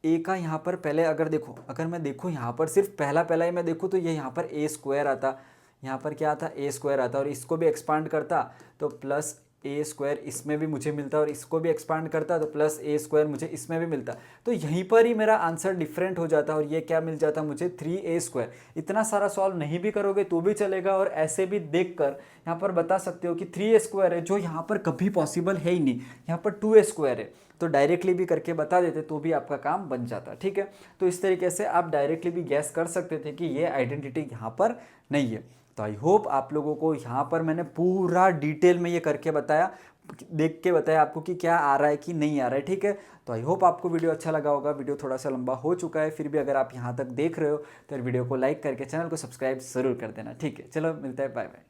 ए का यहाँ पर पहले अगर देखो, अगर मैं देखूँ यहाँ पर सिर्फ पहला पहला ही मैं देखूँ तो ये यहाँ पर ए स्क्वायर आता, यहाँ पर क्या आता, ए स्क्वायर आता, और इसको भी एक्सपांड करता तो प्लस ए स्क्वायर इसमें भी मुझे मिलता, और इसको भी एक्सपांड करता तो प्लस ए स्क्वायर मुझे इसमें भी मिलता। तो यहीं पर ही मेरा आंसर डिफरेंट हो जाता, और ये क्या मिल जाता मुझे, 3a स्क्वायर। इतना सारा सॉल्व नहीं भी करोगे तो भी चलेगा, और ऐसे भी देखकर यहाँ पर बता सकते हो कि 3a स्क्वायर है, जो यहाँ पर कभी पॉसिबल है ही नहीं, यहाँ पर 2a स्क्वायर है। तो डायरेक्टली भी करके बता देते तो भी आपका काम बन जाता। ठीक है, तो इस तरीके से आप डायरेक्टली भी गैस कर सकते थे कि ये आइडेंटिटी यहाँ पर नहीं है। तो आई होप आप लोगों को यहाँ पर मैंने पूरा डिटेल में ये करके बताया, देख के बताया आपको कि क्या आ रहा है कि नहीं आ रहा है। ठीक है, तो आई होप आपको वीडियो अच्छा लगा होगा। वीडियो थोड़ा सा लंबा हो चुका है, फिर भी अगर आप यहाँ तक देख रहे हो तो वीडियो को लाइक करके चैनल को सब्सक्राइब ज़रूर कर देना। ठीक है, चलो मिलता है, बाय बाय।